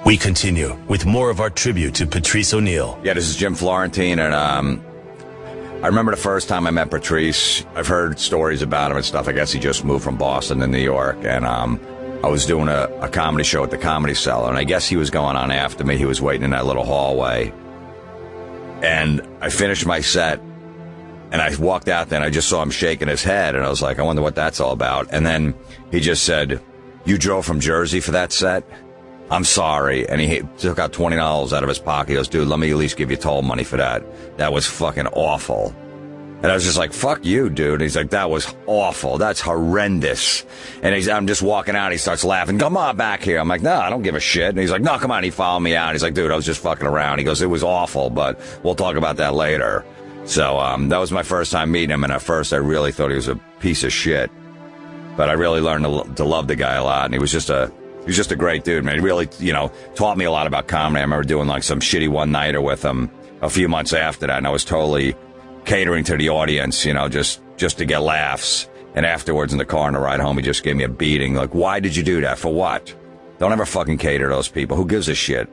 We continue with more of our tribute to Patrice Oneal. Yeah, this is Jim Florentine, and I remember the first time I met Patrice. I've heard stories about him and stuff. I guess he just moved from Boston to New York, and I was doing a comedy show at the Comedy Cellar, and I guess he was going on after me. He was waiting in that little hallway, and I finished my set, and I walked out there, and I just saw him shaking his head, and I was like, I wonder what that's all about. And then he just said, "You drove from Jersey for that set? I'm sorry." And he took out $20 out of his pocket. He goes, "Dude, let me at least give you toll money for that. That was fucking awful." And I was just like, "Fuck you, dude." And he's like, "That was awful. That's horrendous." And I'm just walking out. He starts laughing. "Come on back here." I'm like, "No, I don't give a shit." And he's like, "No, come on." He followed me out. He's like, "Dude, I was just fucking around." He goes, "It was awful, but we'll talk about that later." So that was my first time meeting him. And at first I really thought he was a piece of shit. But I really learned to love the guy a lot. And he was just a great dude, man. He really, taught me a lot about comedy. I remember doing like some shitty one-nighter with him a few months after that, and I was totally catering to the audience, just to get laughs. And afterwards in the car on the ride home, he just gave me a beating. Like, why did you do that? For what? Don't ever fucking cater to those people. Who gives a shit?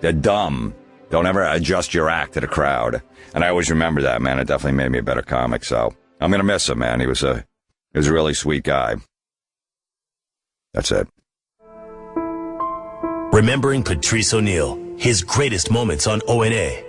They're dumb. Don't ever adjust your act to the crowd. And I always remember that, man. It definitely made me a better comic. So I'm gonna miss him, man. He was a really sweet guy. That's it. Remembering Patrice Oneal, his greatest moments on ONA.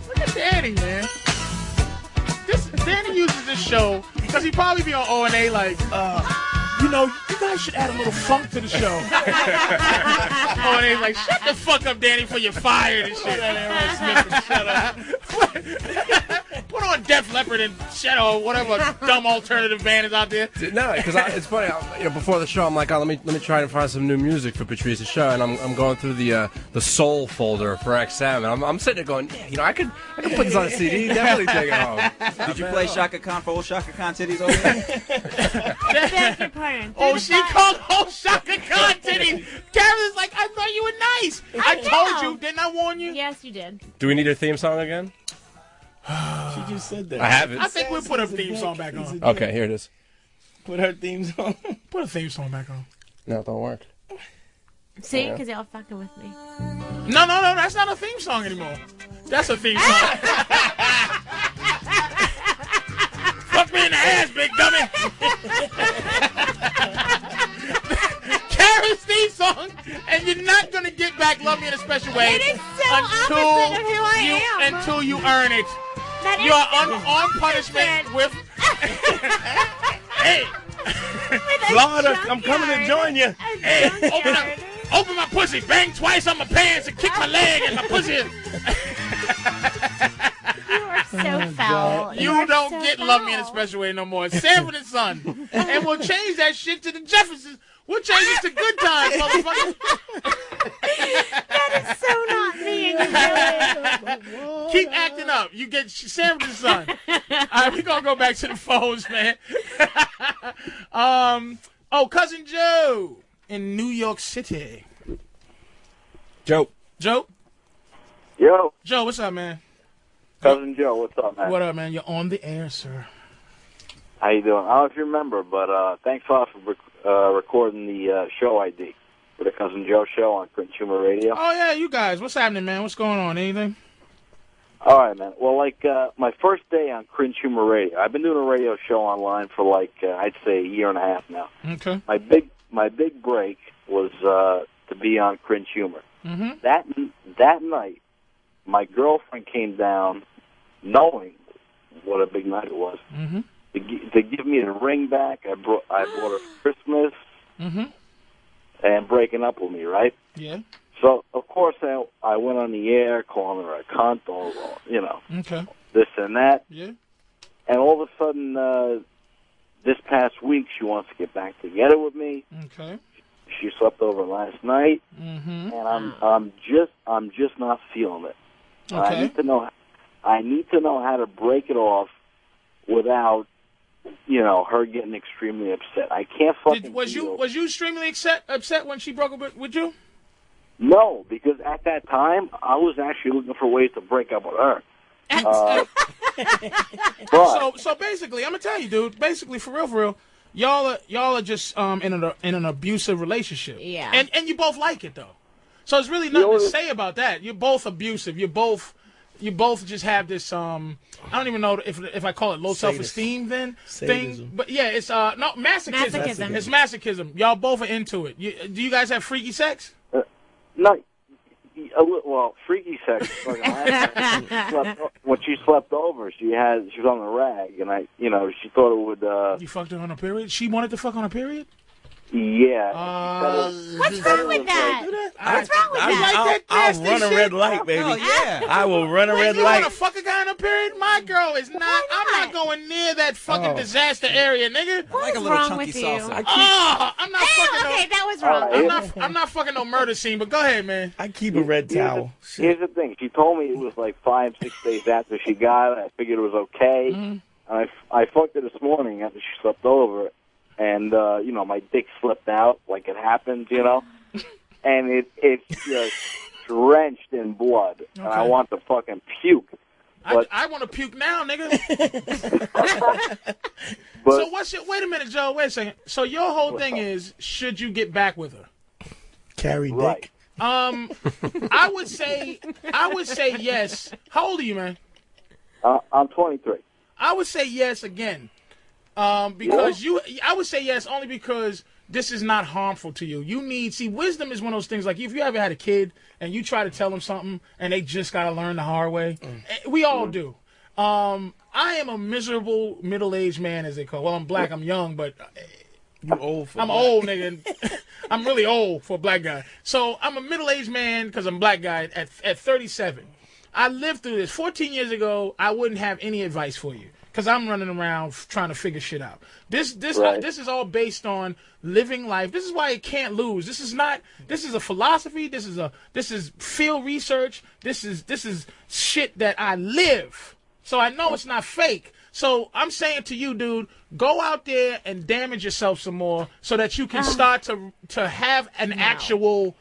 Look at Danny, man. Danny uses this show because he probably be on ONA like, you guys should add a little funk to the show. ONA's like, shut the fuck up, Danny, before you're fired and shit. Shut up. Put on Def Leppard and shut up, whatever dumb alternative band is out there. No, because it's funny. Before the show, I'm like, let me try and find some new music for Patrice's show, and I'm going through the soul folder for XM, and I'm sitting there going, yeah, I could put this on a CD, definitely take it home. Did you play Shaka Khan for old Shaka Khan titties over there? Beg your pardon. Oh, she called old Shaka Khan titties. Karen's like, I thought you were nice. I told you, didn't I warn you? Yes, you did. Do we need a theme song again? She just said that. I have it. I think we'll put a theme song back on. Okay, here it is. Put her theme song. Put a theme song back on. No, it don't work. See, because y'all fucking with me. No, that's not a theme song anymore. That's a theme song. Fuck me in the ass, big dummy. Karen's theme song, and you're not gonna get back "Love Me in a Special Way" It is so opposite of who I am. Until you earn it. That You are on punishment with. Hey, Florida, I'm coming to join you. hey, open my pussy, bang twice on my pants, and kick my leg and my pussy. You are so foul. You don't so get foul. "Love Me in a Special Way" no more. It's Sanford and Son, and we'll change that shit to the Jeffersons. We'll change it to Good Times, motherfucker. That is so not me and you. Keep acting up. You get Sanford and Son. All right, we're going to go back to the phones, man. Cousin Joe in New York City. Joe. Joe? Yo, Joe, what's up, man? Cousin Joe, what's up, man? What up, man? You're on the air, sir. How you doing? I don't know if you remember, but thanks a lot for recording the show ID for the Cousin Joe show on Print Humor Radio. Oh, yeah, you guys. What's happening, man? What's going on? Anything? All right, man. Well, my first day on Cringe Humor Radio, I've been doing a radio show online for I'd say a year and a half now. Okay. My big break was to be on Cringe Humor. Mm-hmm. That night, my girlfriend came down, knowing what a big night it was, mm-hmm. to give me the ring back. I bought her Christmas, mm-hmm. and breaking up with me, right? Yeah. So, of course, I went on the air calling her a cunt, or, Okay. this and that. Yeah. And all of a sudden, this past week, she wants to get back together with me. Okay. She slept over last night, mm-hmm. and I'm just not feeling it. Okay. I need to know how to break it off without, her getting extremely upset. I can't fucking. Was you extremely upset when she broke up with you? No, because at that time, I was actually looking for ways to break up with her. But So basically, I'm gonna tell you, dude. Basically, for real, y'all are just in an abusive relationship. Yeah. And you both like it though. So there's really nothing to say about that. You're both abusive. You both just have this I don't even know if I call it low self-esteem thing. But yeah, it's no masochism. It's masochism. Y'all both are into it. Do you guys have freaky sex? no, well, freaky sex. When she slept over, she was on the rag, and she thought it would. You fucked her on a period? She wanted to fuck on a period? Yeah. What's wrong with that? What's wrong with that? I'll run a red light, baby. Oh, yeah. I will run a red You light. want to fuck a guy on a period? My girl is not. I'm not going near that fucking disaster area, nigga. Like a What's little wrong chunky with you? salsa. I'm not fucking Okay, that was wrong. I'm not fucking no murder scene, but go ahead, man. I keep a red towel. Here's the thing. She told me it was like 5-6 days after she got it. I figured it was okay. And I fucked her this morning after she slept over. And, my dick slipped out like it happens, and it's just drenched in blood. Okay. And I want to fucking puke. But, I want to puke now, nigga. but, So wait a minute, Joe, wait a second. So your whole thing is, should you get back with her? Carry dick. Right. I would say yes. How old are you, man? I'm 23. I would say yes again. Because I would say yes only because this is not harmful to you. Wisdom is one of those things, like if you ever had a kid and you try to tell them something and they just got to learn the hard way. We all do. I am a miserable middle-aged man, as they call it. Well, I'm black, I'm young, but You old for I'm black. old, nigga. I'm really old for a black guy. So I'm a middle-aged man because I'm a black guy at 37. I lived through this. 14 years ago, I wouldn't have any advice for you. Because I'm running around trying to figure shit out. This is all based on living life. This is why you can't lose. This is a philosophy. This is field research. This is shit that I live. So I know it's not fake. So I'm saying to you, dude, go out there and damage yourself some more so that you can start to have an actual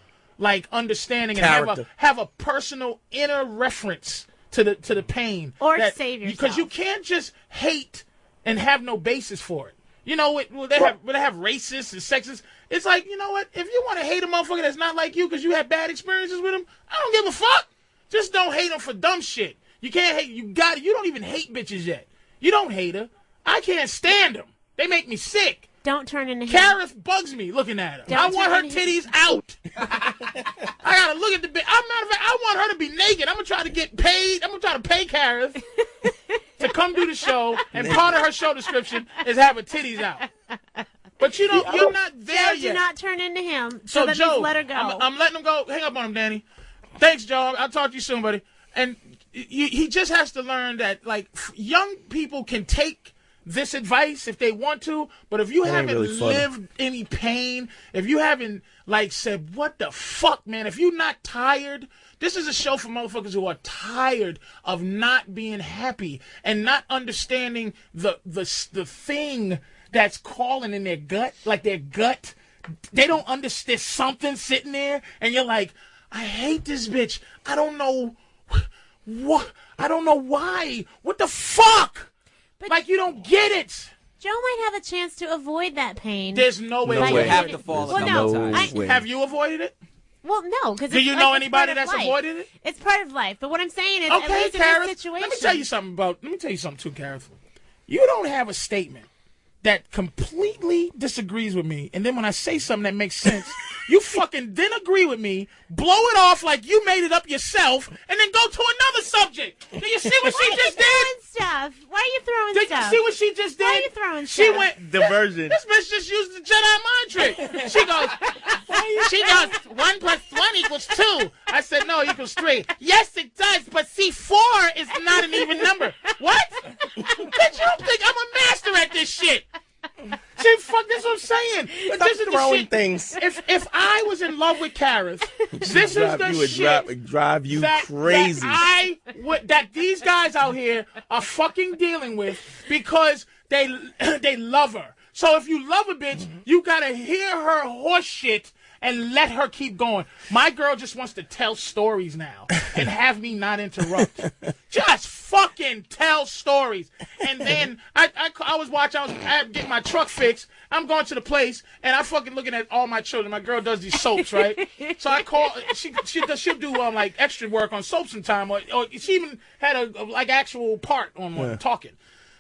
understanding and have a personal inner reference to the pain, or save yourself, because you can't just hate and have no basis for it. They have racists and sexists. It's like, you know what? If you want to hate a motherfucker that's not like you because you have bad experiences with him, I don't give a fuck. Just don't hate him for dumb shit. You can't hate. You don't even hate bitches yet. You don't hate her. I can't stand them. They make me sick. Don't turn into him. Karith bugs me looking at her. I want her titties out. I gotta look at the bitch. I want her to be naked. I'm gonna try to get paid. I'm gonna try to pay Karith to come do the show, and part of her show description is have her titties out. But you're not there Joe, yet. Do not turn into him. So that Joe, means let her go. I'm letting him go. Hang up on him, Danny. Thanks, Joe. I'll talk to you soon, buddy. And he just has to learn that young people can take this advice if they want to, but if you haven't lived any pain, if you haven't said, what the fuck, man, if you're not tired, this is a show for motherfuckers who are tired of not being happy and not understanding the thing that's calling in their gut, their gut. They don't understand. There's something sitting there, and you're like, I hate this bitch. I don't know what. I don't know why. What the fuck? But you don't get it. Joe might have a chance to avoid that pain. There's no way. You have to fall a couple times. Have you avoided it? Well, no, because do you know anybody that's avoided it? It's part of life. But what I'm saying is, okay, at least Karith, in this situation, let me tell you something too, Karith. You don't have a statement that completely disagrees with me, and then when I say something that makes sense, you fucking then agree with me, blow it off like you made it up yourself, and then go to another subject. Do you see what she just did? Stuff. Why are you throwing Did stuff? you see what she just did? Why are you throwing she stuff? Went diversion. This bitch just used the Jedi mind trick. She goes 1 + 1 = 2. I said no, equals 3. Yes, it does, but see, 4 is not an even number. What? Bitch, you don't think I'm a master at this shit? See, fuck, that's what I'm saying. But this is the shit. Things. If I was in love with Karith, this is the shit drive you crazy. That these guys out here are fucking dealing with because they love her. So if you love a bitch, you gotta hear her horse shit and let her keep going. My girl just wants to tell stories now and have me not interrupt. Just fucking tell stories. And then I was watching, I was getting my truck fixed. I'm going to the place, and I fucking looking at all my children. My girl does these soaps, right? So I call, she'll do like extra work on soap sometime, or she even had a like actual part on one, talking.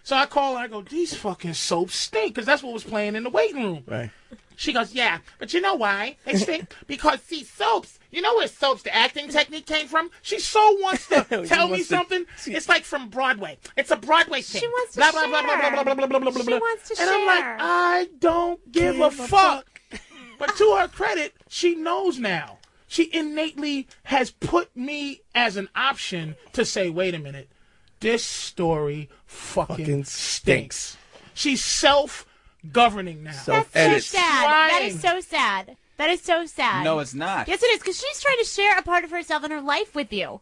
So I call and I go, these fucking soaps stink, because that's what was playing in the waiting room. Right. She goes, yeah, but you know why they stink? Because these soaps, you know where soaps, the acting technique came from? She so wants to tell me something. It's like from Broadway. It's a Broadway thing. She wants to blah, share. blah, blah, blah, blah, blah, blah, blah, blah, She blah. wants to and share. I'm like, I don't give a fuck. But to her credit, she knows now. She innately has put me as an option to say, wait a minute, this story fucking stinks. She's self-governing now. That's so sad. That is so sad. That is so sad. No, it's not. Yes, it is, because she's trying to share a part of herself and her life with you.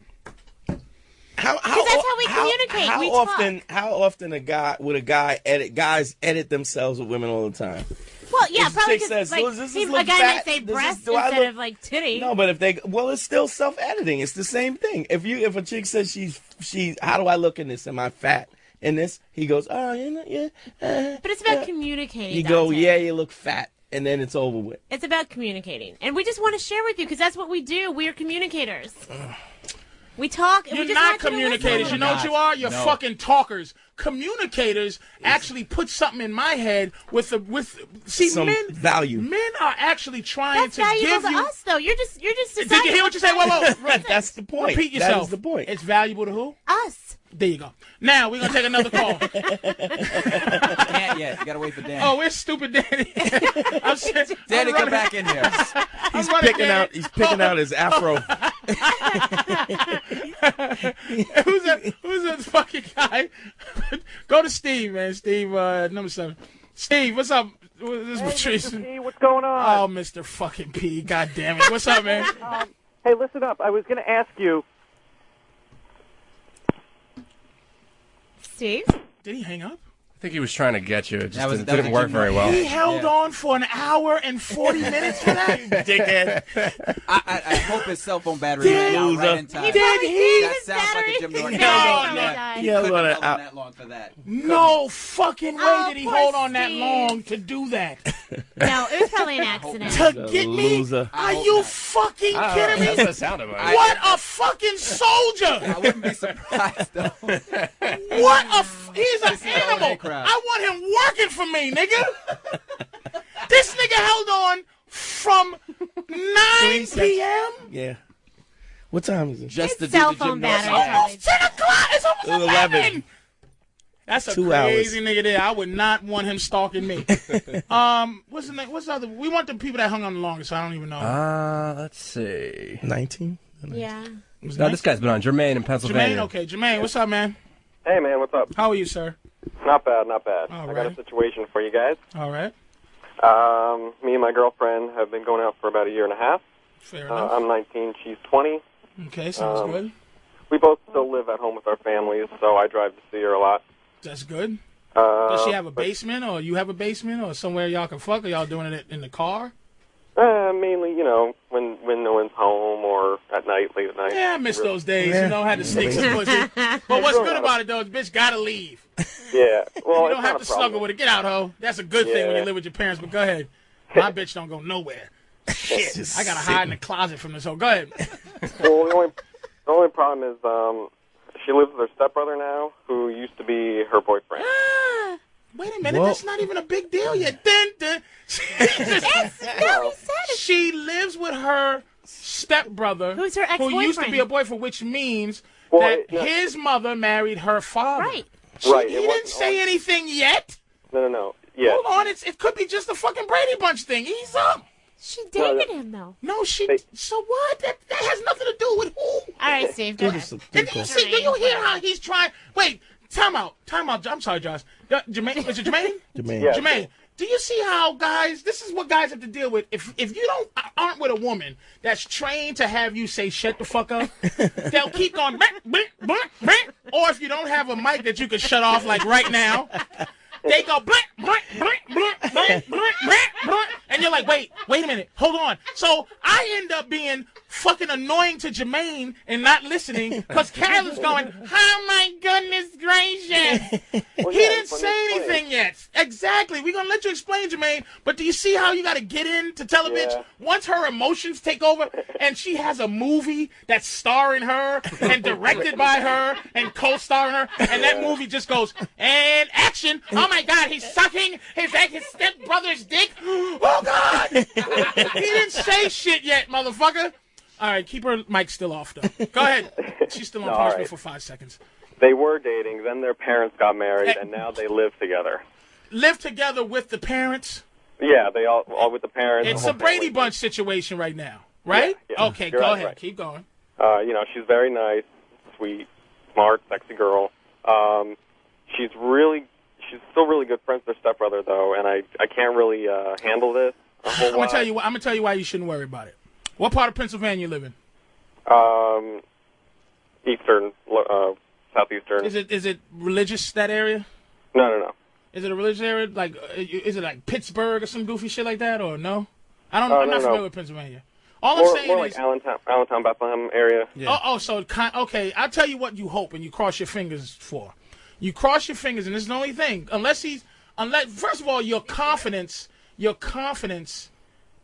Because that's how we communicate. How We often? talk. How often guys edit themselves with women all the time? Well, yeah, If probably chick because says, "Does this a look guy fat? might say Does this- breast do I instead look-" of like titty. No, but it's still self-editing. It's the same thing. If a chick says she, how do I look in this? Am I fat in this? He goes, oh, yeah. But it's about communicating. You go, Dante. yeah, you look fat, and then it's over with. It's about communicating, and we just want to share with you because that's what we do. We are communicators. We talk. And You're we just not want you to communicators. listen. You know what you are? You're fucking talkers. Communicators actually put something in my head Some men value. Men are actually trying That's to valuable give to you. us, though. You're just Did you hear what you said? Whoa. That's the point. Repeat yourself. That is the point. It's valuable to who? us. There you go. Now we're gonna take another call. Can't yet. You gotta wait for Dan. Oh, where's stupid Danny? Danny, come back in here. He's picking out his afro. Who's that fucking guy? Go to Steve, man. Steve, number 7. Steve, what's up? This is Patrice. Mr. P, what's going on? Oh, Mr. fucking P. God damn it. What's up, man? Hey, listen up. I was going to ask you. Steve? Did he hang up? I think he was trying to get you. It just That was didn't work Jim very Florentine. well. He held on for an hour and 40 minutes for that? Dickhead. I hope his cell phone battery ran out right in time. Did he? That sounds like a Jim Florentine. He held Couldn't on have an held hour. on that long for that. No fucking way Oh, did he poor hold on that Steve. long to do that. No, it was probably an accident. To get me? Loser. Are you fucking kidding me? That's what it sounded like. What a fucking soldier! I wouldn't be surprised, though. What a he's an This is the animal. holiday crowd. I want him working for me, nigga. This nigga held on from 9 p.m. Yeah. What time is it? Just to His do cell the phone Jim battery. Florentine. Almost 10 o'clock. It's almost 11. 11. That's a 2 crazy nigga there. I would not want him stalking me. What's the name? What's the other? We want the people that hung on the longest. So I don't even know. Let's see. 19? Yeah. Was No, nice? this guy's been on Jermaine in Pennsylvania. Jermaine. Okay, Jermaine. What's up, man? Hey, man, what's up? How are you, sir? Not bad, not bad. All I got right. a situation for you guys. All right. Me and my girlfriend have been going out for about a year and a half. Fair enough. I'm 19, she's 20. Okay, sounds good. We both still live at home with our families, so I drive to see her a lot. That's good. Does she have a basement, or you have a basement, or somewhere y'all can fuck? Or y'all doing it in the car? Mainly, when no one's home or at night, late at night. Yeah, I miss those days. You know, had to sneak some pussy. But what's good about it, though, is bitch gotta leave. Yeah, well, You it's don't not have a to problem. struggle with it. Get out, ho. That's a good thing when you live with your parents. But go ahead. My bitch don't go nowhere. Shit, I gotta hide in the closet from this hoe. Go ahead. Well, the only problem is she lives with her stepbrother now, who used to be her boyfriend. Wait a minute, Whoa. that's not even a big deal yet. Dun. She lives with her stepbrother, Who's her who used to ex-boyfriend. be a boyfriend, which means Well, that no. his mother married her father. Right. Right, He it didn't wasn't say anything yet. No. Yeah. Hold on, it could be just a fucking Brady Bunch thing. Ease up. She dated him, though. No, she. Hey. So what? That has nothing to do with who. All right, Steve, go ahead. And do you see? Do you hear how he's trying? Wait, time out. I'm sorry, Josh. Jermaine, is it Jermaine? Jermaine. Yeah. Jermaine, do you see how guys? This is what guys have to deal with. If you aren't with a woman that's trained to have you say shut the fuck up, they'll keep going. Or if you don't have a mic that you can shut off like right now, they go And you're like, wait a minute, hold on. So I end up being fucking annoying to Jermaine and not listening because Carol's going, oh my goodness gracious. He didn't say anything yet. Exactly. We're going to let you explain, Jermaine. But do you see how you got to get in to tell a bitch once her emotions take over and she has a movie that's starring her and directed by her and co-starring her, and that movie just goes, and action. Oh my God, he's sucking his stepbrother's dick. Oh God. He didn't say shit yet, motherfucker. All right, keep her mic still off, though. Go ahead. She's still on punishment for 5 seconds. They were dating, then their parents got married, and now they live together. Live together with the parents? Yeah, they all with the parents. It's a Brady Bunch situation right now, right? Yeah. Okay, go ahead. Right. Keep going. She's very nice, sweet, smart, sexy girl. She's still really good friends with her stepbrother, though, and I can't really handle this. I'm gonna tell you why you shouldn't worry about it. What part of Pennsylvania you live in? Eastern, southeastern. Is it religious, that area? No. Is it a religious area? Like, is it like Pittsburgh or some goofy shit like that, or no? I'm not familiar with Pennsylvania. I'm saying more is like Allentown, Bethlehem area. Yeah. Okay. I'll tell you what you hope and you cross your fingers for. You cross your fingers, and this is the only thing. Unless first of all, your confidence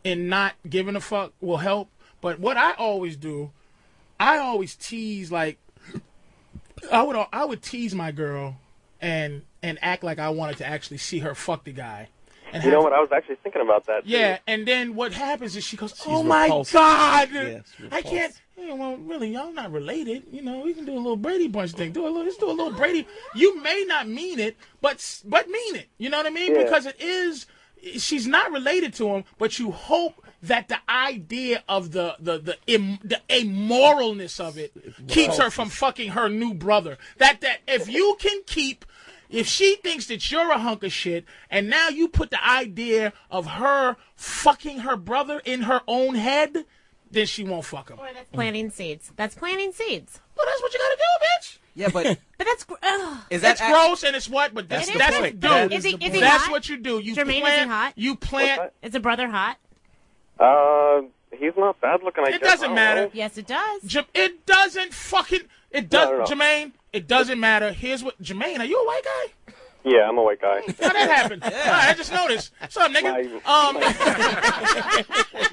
in not giving a fuck will help. But what I always do, I always tease, like, I would tease my girl and act like I wanted to actually see her fuck the guy. And you know what? I was actually thinking about that, too. Yeah, and then what happens is she goes, oh, my God. I can't. Hey, well, really, y'all not related. You know, we can do a little Brady Bunch thing. Let's do a little Brady. You may not mean it, but mean it. You know what I mean? Yeah. Because it is, she's not related to him, but you hope that the idea of the ammoralness of it keeps her from fucking her new brother. That if you can keep... If she thinks that you're a hunk of shit, and now you put the idea of her fucking her brother in her own head, then she won't fuck him. Boy, that's planting seeds. That's planting seeds. Well, that's what you gotta do, bitch. Yeah, but but that's it's gross and it's what? But that's what you do. Is he that's hot? what you do. You Jermaine, plant. is he hot? You plant. Is a brother hot? He's not bad looking. It doesn't matter. Yes, it does. It doesn't fucking. It does, no. Jermaine. It doesn't matter. Here's what, Jermaine. Are you a white guy? Yeah, I'm a white guy. How that happened? All right, I just noticed. What's up, nigga?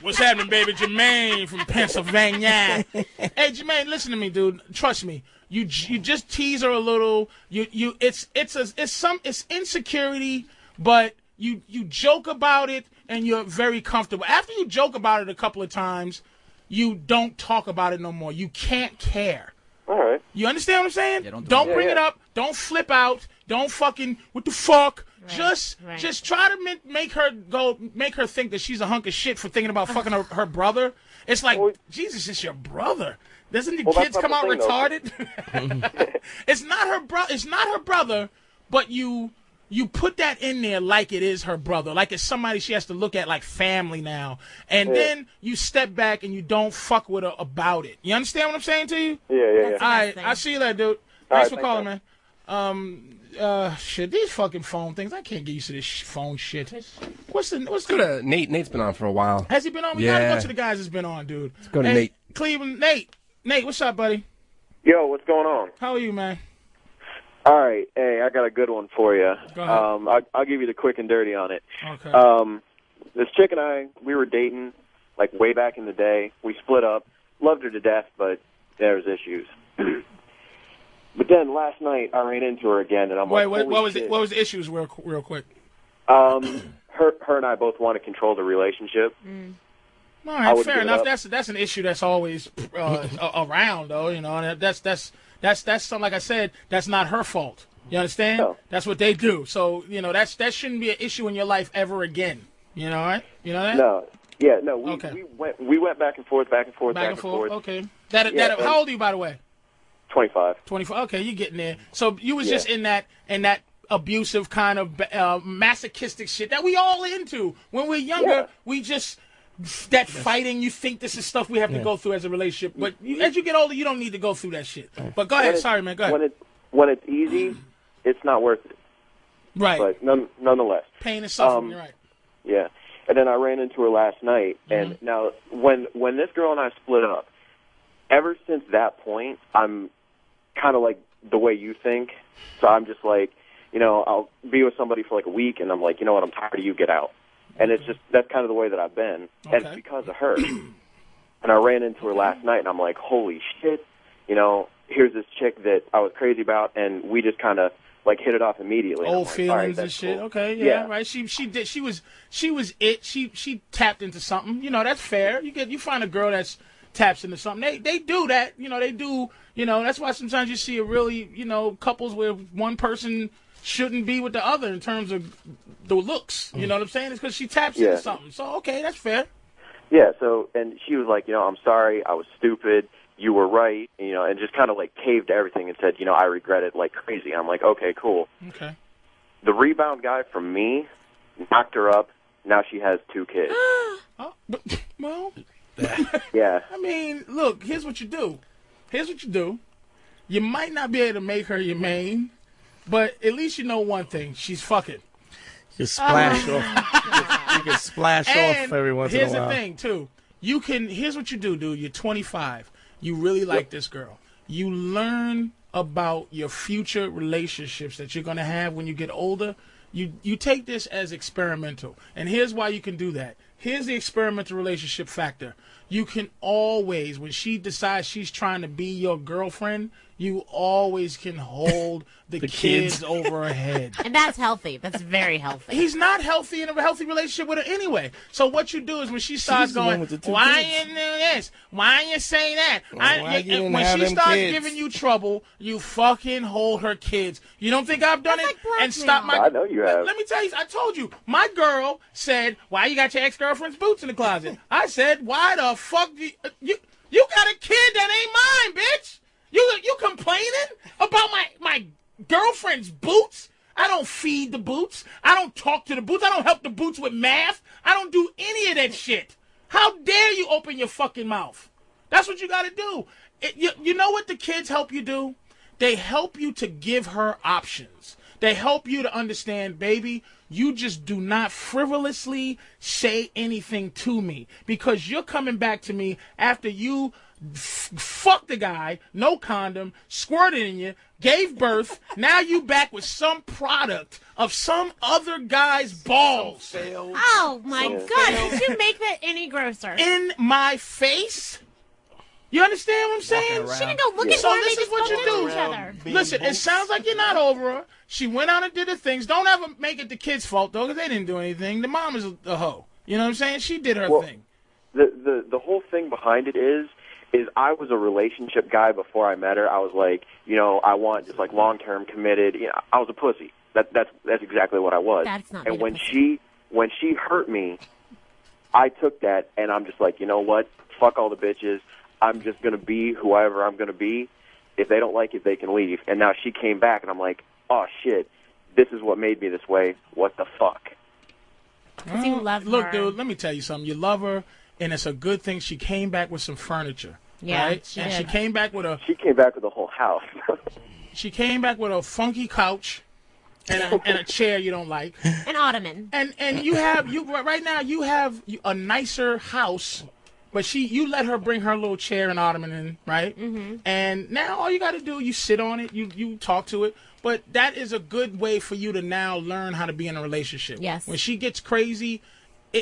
What's happening, baby? Jermaine from Pennsylvania. Hey, Jermaine, listen to me, dude. Trust me. You just tease her a little. It's insecurity, but you joke about it and you're very comfortable. After you joke about it a couple of times, you don't talk about it no more. You can't care. All right. You understand what I'm saying? Yeah, don't bring it up. Don't flip out. Don't fucking what the fuck. Right. Just try to make her think that she's a hunk of shit for thinking about fucking her brother. It's like, Jesus, it's your brother. Doesn't the kids come out retarded? It's not her brother, but you put that in there like it is her brother, like it's somebody she has to look at like family now. And then you step back and you don't fuck with her about it. You understand what I'm saying to you? Yeah. All right, I'll see you later, dude. Thanks for calling, man. Shit, these fucking phone things. I can't get used to this phone shit. What's the Nate. Nate's been on for a while. Has he been on? We gotta go to the guys that's been on, dude. Let's go to Nate. Cleveland, Nate, what's up, buddy? Yo, what's going on? How are you, man? All right, hey, I got a good one for you. Go ahead. I'll give you the quick and dirty on it. Okay. This chick and I, we were dating like way back in the day. We split up. Loved her to death, but there was issues. But then last night I ran into her again, and I'm like, what was the issues real quick? Her and I both want to control the relationship. All right, fair enough. That's an issue that's always around, though. You know, and that's something, like I said, that's not her fault. You understand? No. That's what they do. So that shouldn't be an issue in your life ever again. You know, right? You know that? No. Yeah, no. Okay. We went back and forth. Okay. How old are you, by the way? 25. 25. Okay, you're getting there. So you was just in that abusive kind of masochistic shit that we all into when we're younger. Yeah. We just that fighting. You think this is stuff we have to go through as a relationship, but as you get older, you don't need to go through that shit. But go ahead. Sorry, man. Go ahead. When it's easy, it's not worth it. Right. But nonetheless, pain and suffering. You're right. Yeah. And then I ran into her last night. And now, when this girl and I split up, ever since that point, I'm kind of like the way you think. So I'm just like, you know, I'll be with somebody for like a week, and I'm like, you know what, I'm tired of you, get out. And it's just, that's kind of the way that I've been. And it's because of her. And I ran into her last night, and I'm like, holy shit, you know, here's this chick that I was crazy about, and we just kind of like hit it off immediately. Old like, feelings right, and shit. cool. Okay, yeah, right. She tapped into something. You know, that's fair. You find a girl that's taps into something. They do that. You know, they do. You know, that's why sometimes you see a really, you know, couples where one person shouldn't be with the other in terms of the looks. You know what I'm saying? It's because she taps into something. So okay, that's fair. Yeah. So, and she was like, you know, I'm sorry, I was stupid. You were right, you know, and just kind of like caved to everything and said, you know, I regret it like crazy. I'm like, okay, cool. Okay. The rebound guy from me knocked her up. Now she has 2 kids. Well, yeah. I mean, look, here's what you do. You might not be able to make her your main, but at least you know one thing. She's fucking. You splash off. You can splash off every once in a while. Here's the thing, too. Here's what you do, dude. You're 25. You really like this girl. You learn about your future relationships that you're going to have when you get older. You take this as experimental. And here's why you can do that. Here's the experimental relationship factor. You can always, when she decides she's trying to be your girlfriend, you always can hold the kids over her head. And that's healthy. That's very healthy. He's not healthy in a healthy relationship with her anyway. So what you do is when she starts going, why you do this? Why you say that? When she starts giving you trouble, you fucking hold her kids. You don't think I've done it? And stop my... I know you have. Let me tell you, I told you. My girl said, why you got your ex-girlfriend's boots in the closet? I said, why the fuck do you got a kid that ain't mine, bitch? You complaining about my girlfriend's boots? I don't feed the boots. I don't talk to the boots. I don't help the boots with math. I don't do any of that shit. How dare you open your fucking mouth? That's what you got to do. You know what the kids help you do? They help you to give her options. They help you to understand, baby, you just do not frivolously say anything to me because you're coming back to me after you fucked the guy, no condom, squirted in you, gave birth. Now you back with some product of some other guy's balls. Oh my God! Did you make that any grosser? In my face. You understand what I'm saying? She didn't go looking for So him. this is what you do. Each other. Listen, it sounds like you're not over her. She went out and did her things. Don't ever make it the kid's fault though, because they didn't do anything. The mom is a hoe. You know what I'm saying? She did her thing. The whole thing behind it is I was a relationship guy before I met her. I was like, you know, I want just like long-term committed. You know, I was a pussy. That's exactly what I was. That's not. And when she hurt me, I took that and I'm just like, you know what? Fuck all the bitches. I'm just gonna be whoever I'm gonna be. If they don't like it, they can leave. And now she came back, and I'm like, oh shit, this is what made me this way. What the fuck? You love her. Look, dude, let me tell you something. You love her, and it's a good thing she came back with some furniture. Yeah, right? she and did. she came back with a whole house. She came back with a funky couch and a chair you don't like. An ottoman. And right now you have a nicer house. But you let her bring her little chair and ottoman in, right? Mm-hmm. And now all you got to do, you sit on it, you talk to it. But that is a good way for you to now learn how to be in a relationship. Yes. When she gets crazy,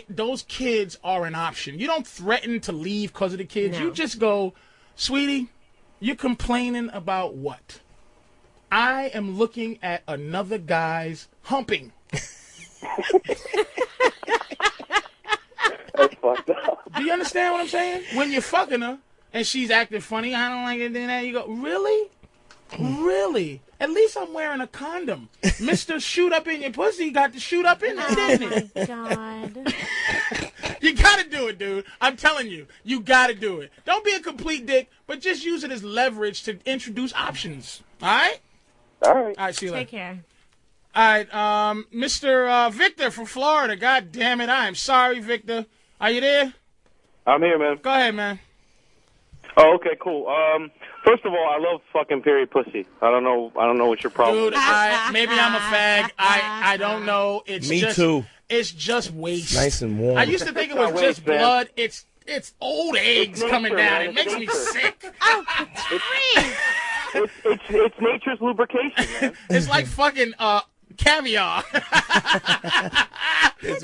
those kids are an option. You don't threaten to leave because of the kids. No. You just go, sweetie, you're complaining about what? I am looking at another guy's humping. That's fucked up. Do you understand what I'm saying? When you're fucking her and she's acting funny, I don't like it, then you go, really? Really? At least I'm wearing a condom. Mr. Shoot Up in Your Pussy got to shoot up in it, didn't it? Oh, my God. You gotta do it, dude. I'm telling you. You gotta do it. Don't be a complete dick, but just use it as leverage to introduce options. All right? All right. All right, see you later. Take care. All right, Mr. Victor from Florida. God damn it. I am sorry, Victor. Are you there? I'm here, man. Go ahead, man. Oh, okay, cool. First of all, I love fucking period pussy. I don't know what your problem Dude, is. maybe I'm a fag. I don't know. It's Me just, too. It's just waste. Nice and warm. I used to think it was just blood. It's old eggs coming down. It makes me sick. Oh, Patrice. It's nature's lubrication, man. It's like fucking caviar. It's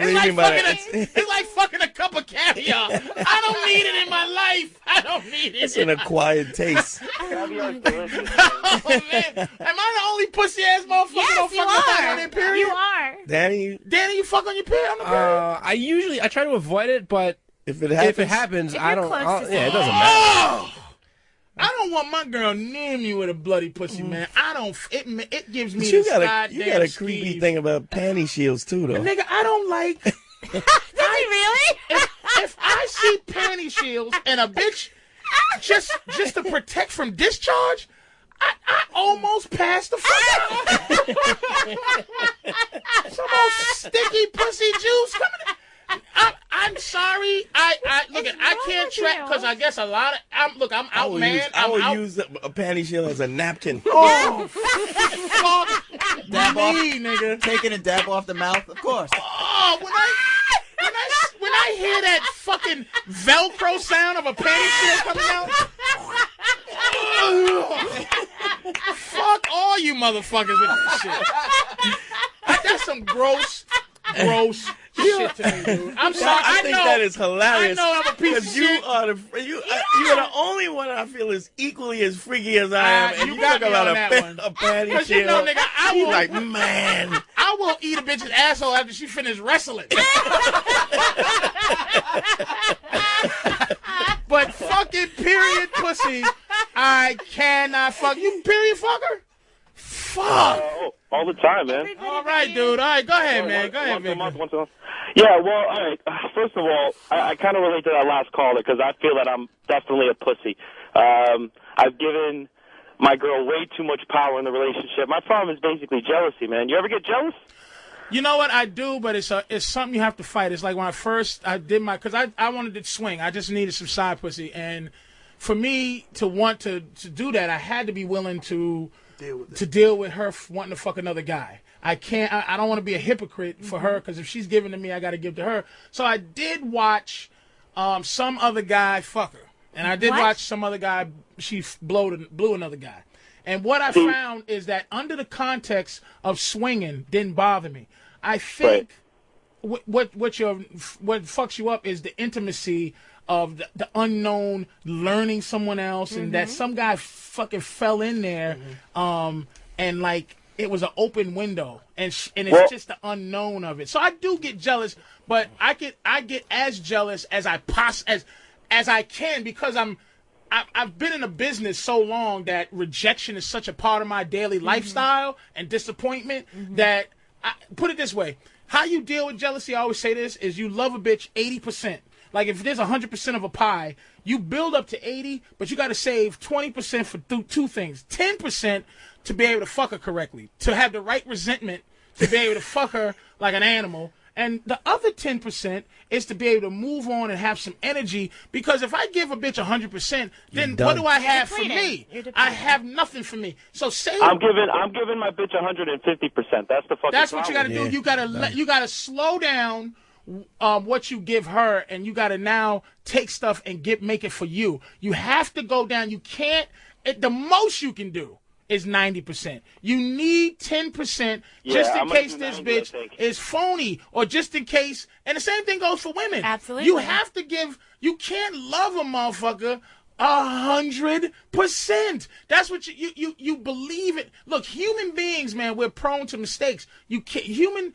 like fucking a cup of caviar. I don't need it in my life. I don't need it. It's an acquired taste. Caviar's delicious. Oh man, am I the only pussy ass motherfucker Yes, don't you fuck are. on their period? You are. Danny, You fuck on your period on the period? I try to avoid it, but if it happens, If I you're don't. close to Yeah, it someone. doesn't matter. Oh! I don't want my girl near me with a bloody pussy, man. I don't. It gives me. but you this got a goddamn creepy skeeve. thing about panty shields too, though. Nigga, I don't like. Does he really? If I see panty shields and a bitch just to protect from discharge, I almost passed the fuck out. Some old sticky pussy juice coming. I'm sorry. I look. I can't track because I guess a lot of. I'm out, man. I will use a panty shield as a napkin. Oh, fuck Dab off. me, nigga. Taking a dab off the mouth, of course. Oh, when I hear that fucking Velcro sound of a panty shield coming out. Fuck all you motherfuckers with that shit. That's some gross shit to me, dude. I'm sorry. I think that is hilarious. I know I'm a piece of you shit. are you are the only one I feel is equally as freaky as I am, and you you got talk me about on that one. a panty Cause shield. you know, nigga, I He's will like, man. I will eat a bitch's asshole after she finished wrestling. But fucking period pussy, I cannot fuck you. Period fucker. Fuck. All the time, man. All right, dude. All right, go ahead, man. Go ahead, Once a month, Victor. once a month. Yeah, well, all right. First of all, I kind of relate to that last caller because I feel that I'm definitely a pussy. I've given my girl way too much power in the relationship. My problem is basically jealousy, man. You ever get jealous? You know what I do, but it's something you have to fight. It's like when I did because I wanted to swing. I just needed some side pussy, and for me to want to do that, I had to be willing to deal with her wanting to fuck another guy. I can't. I don't want to be a hypocrite for her because if she's giving to me, I got to give to her. So I did watch some other guy fuck her, and I did watch some other guy. She blew another guy. And what I found is that under the context of swinging didn't bother me. I think what fucks you up is the intimacy of the unknown, learning someone else, and that some guy fucking fell in there, and like it was an open window, and it's just the unknown of it. So I do get jealous, but I get as jealous as I as I can because I've been in a business so long that rejection is such a part of my daily lifestyle and disappointment that put it this way. How you deal with jealousy, I always say this, is you love a bitch 80%. Like if there's 100% of a pie, you build up to 80, but you got to save 20% for two things. 10% to be able to fuck her correctly, to have the right resentment, to be able to fuck her like an animal. And the other 10% is to be able to move on and have some energy. Because if I give a bitch 100%, then what do I have for me? I have nothing for me. So say I'm giving my bitch 150%. That's the fucking. That's what you got to do. Yeah. You got to slow down what you give her, and you got to now take stuff and make it for you. You have to go down. You can't. The most you can do is 90%. You need 10% just in case this bitch is phony, or just in case. And the same thing goes for women. Absolutely. You have to give. You can't love a motherfucker 100%. That's what you believe it. Look, human beings, man, we're prone to mistakes. Human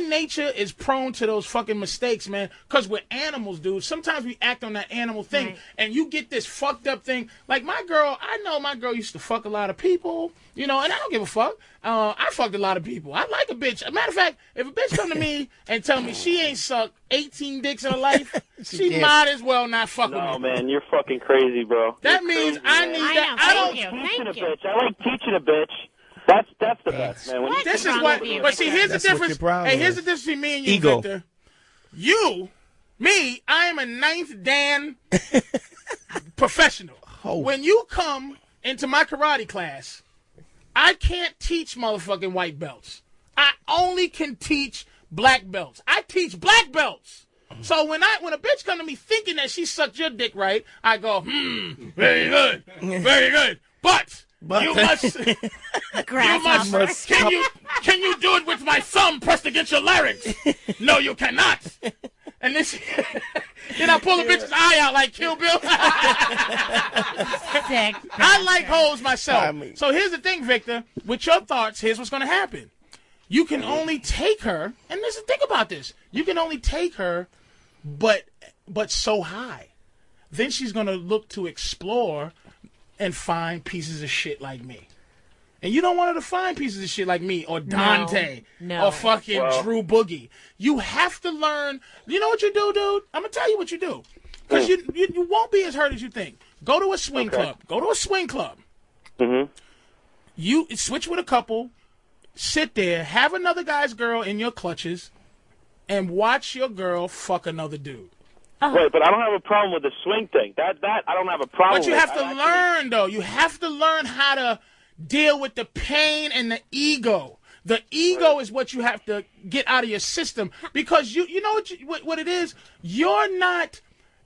nature is prone to those fucking mistakes, man, because we're animals, dude. Sometimes we act on that animal thing, and you get this fucked up thing. Like my girl, I know my girl used to fuck a lot of people, and I don't give a fuck. I fucked a lot of people. I like a bitch. As a matter of fact, if a bitch come to me and tell me she ain't sucked 18 dicks in her life, she might as well not fuck with me. No, man, you're fucking crazy, bro. That means I need that. Thank you. I like teaching a bitch. That's the best, man. When This is what. But see, here's the difference. Hey, here's the difference between me and you, Ego. Victor. I am a ninth Dan professional. When you come into my karate class, I can't teach motherfucking white belts. I only can teach black belts. I teach black belts. So when a bitch come to me thinking that she sucked your dick right, I go, very good, very good. But you must, can you do it with my thumb pressed against your larynx? No, you cannot. And then I pull the bitch's eye out like Kill Bill. I like hoes myself. So here's the thing, Victor. With your thoughts, here's what's going to happen. You can only take her, and listen, think about this. You can only take her, but so high. Then she's going to look to explore and find pieces of shit like me. And you don't want her to find pieces of shit like me or Dante or fucking Drew Boogie. You have to learn. You know what you do, dude? I'm going to tell you what you do. Because you won't be as hurt as you think. Go to a swing club. Go to a swing club. Mm-hmm. You switch with a couple. Sit there. Have another guy's girl in your clutches. And watch your girl fuck another dude. Wait, but I don't have a problem with the swing thing. That I don't have a problem with. But you have to learn, though. You have to learn how to deal with the pain and the ego. The ego is what you have to get out of your system because you know what it is? You're not.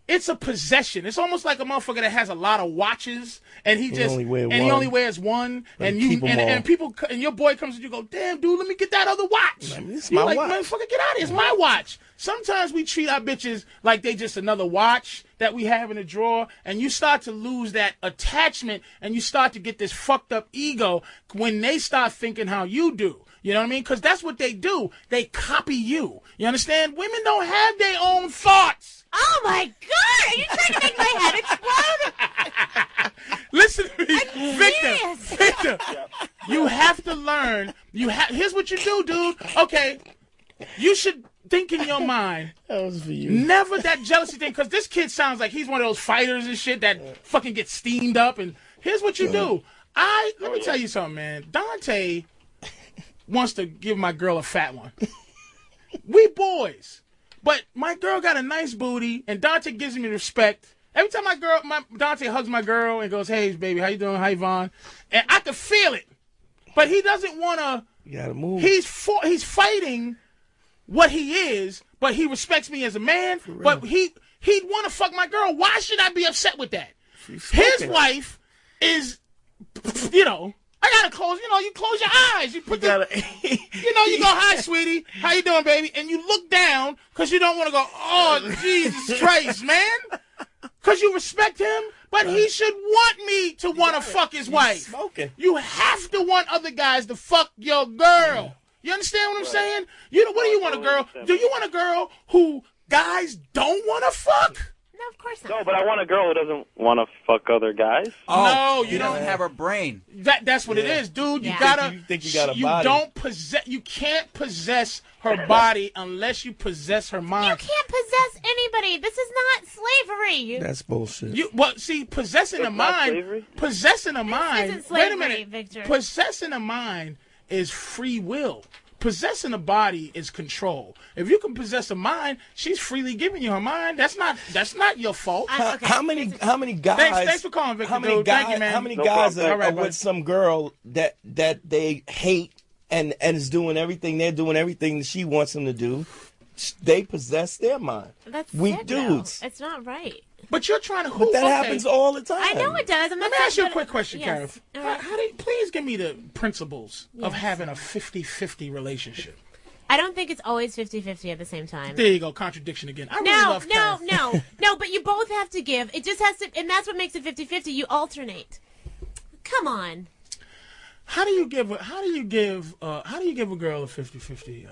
It's a possession. It's almost like a motherfucker that has a lot of watches and he only wears one. Like and people and your boy comes and you go, damn dude, let me get that other watch. It's You're my like, watch. motherfucker, get out of here. It's my watch. Sometimes we treat our bitches like they just another watch that we have in a drawer, and you start to lose that attachment, and you start to get this fucked up ego when they start thinking how you do. You know what I mean? Because that's what they do. They copy you. You understand? Women don't have their own thoughts. Oh, my God. Are you trying to make my head explode? Listen to me, Victor. You have to learn. Here's what you do, dude. Okay, you should think in your mind. That was for you. Never that jealousy thing, because this kid sounds like he's one of those fighters and shit that fucking gets steamed up. And here's what you do. Let me tell you something, man. Dante wants to give my girl a fat one. We boys. But my girl got a nice booty, and Dante gives me respect. Every time Dante hugs my girl and goes, hey, baby, how you doing? Hi, Yvonne. And I can feel it. But he doesn't want to. You got to move. He's fighting what he is, but he respects me as a man. But he'd want to fuck my girl. Why should I be upset with that? His wife is, I gotta close. You close your eyes. You put you go, hi, sweetie. How you doing, baby? And you look down because you don't want to go, oh, Jesus Christ, man. Because you respect him, but he should want me to want to fuck his wife. Smoking. You have to want other guys to fuck your girl. You understand what I'm saying? What do you want a girl? Do you want a girl who guys don't want to fuck? No, of course not. No, but I want a girl who doesn't want to fuck other guys. Oh, no, you doesn't have her brain. That's what it is, dude. You gotta. You think you got a body. Don't possess. You can't possess her body unless you possess her mind. You can't possess anybody. This is not slavery. That's bullshit. Possessing a mind. Possessing a mind. Isn't slavery, wait a minute, Victor. Possessing a mind is free will. Possessing a body is control. If you can possess a mind, she's freely giving you her mind. That's not your fault. Okay. How many guys? Thanks for calling, Victor. Thank you, man. How many guys are buddy. with some girl that they hate and is doing everything? They're doing everything that she wants them to do. They possess their mind. That's weak sick, dudes. though. It's not right. But you're trying to. But that happens all the time. I know it does. Let me ask you a quick question, yes. Karith. How do you, please give me the principles of having a 50-50 relationship? I don't think it's always 50-50 at the same time. There you go, contradiction again. I really love Karith. No, but you both have to give. It just has to, and that's what makes it 50-50. You alternate. Come on. How do you give a girl a 50-50?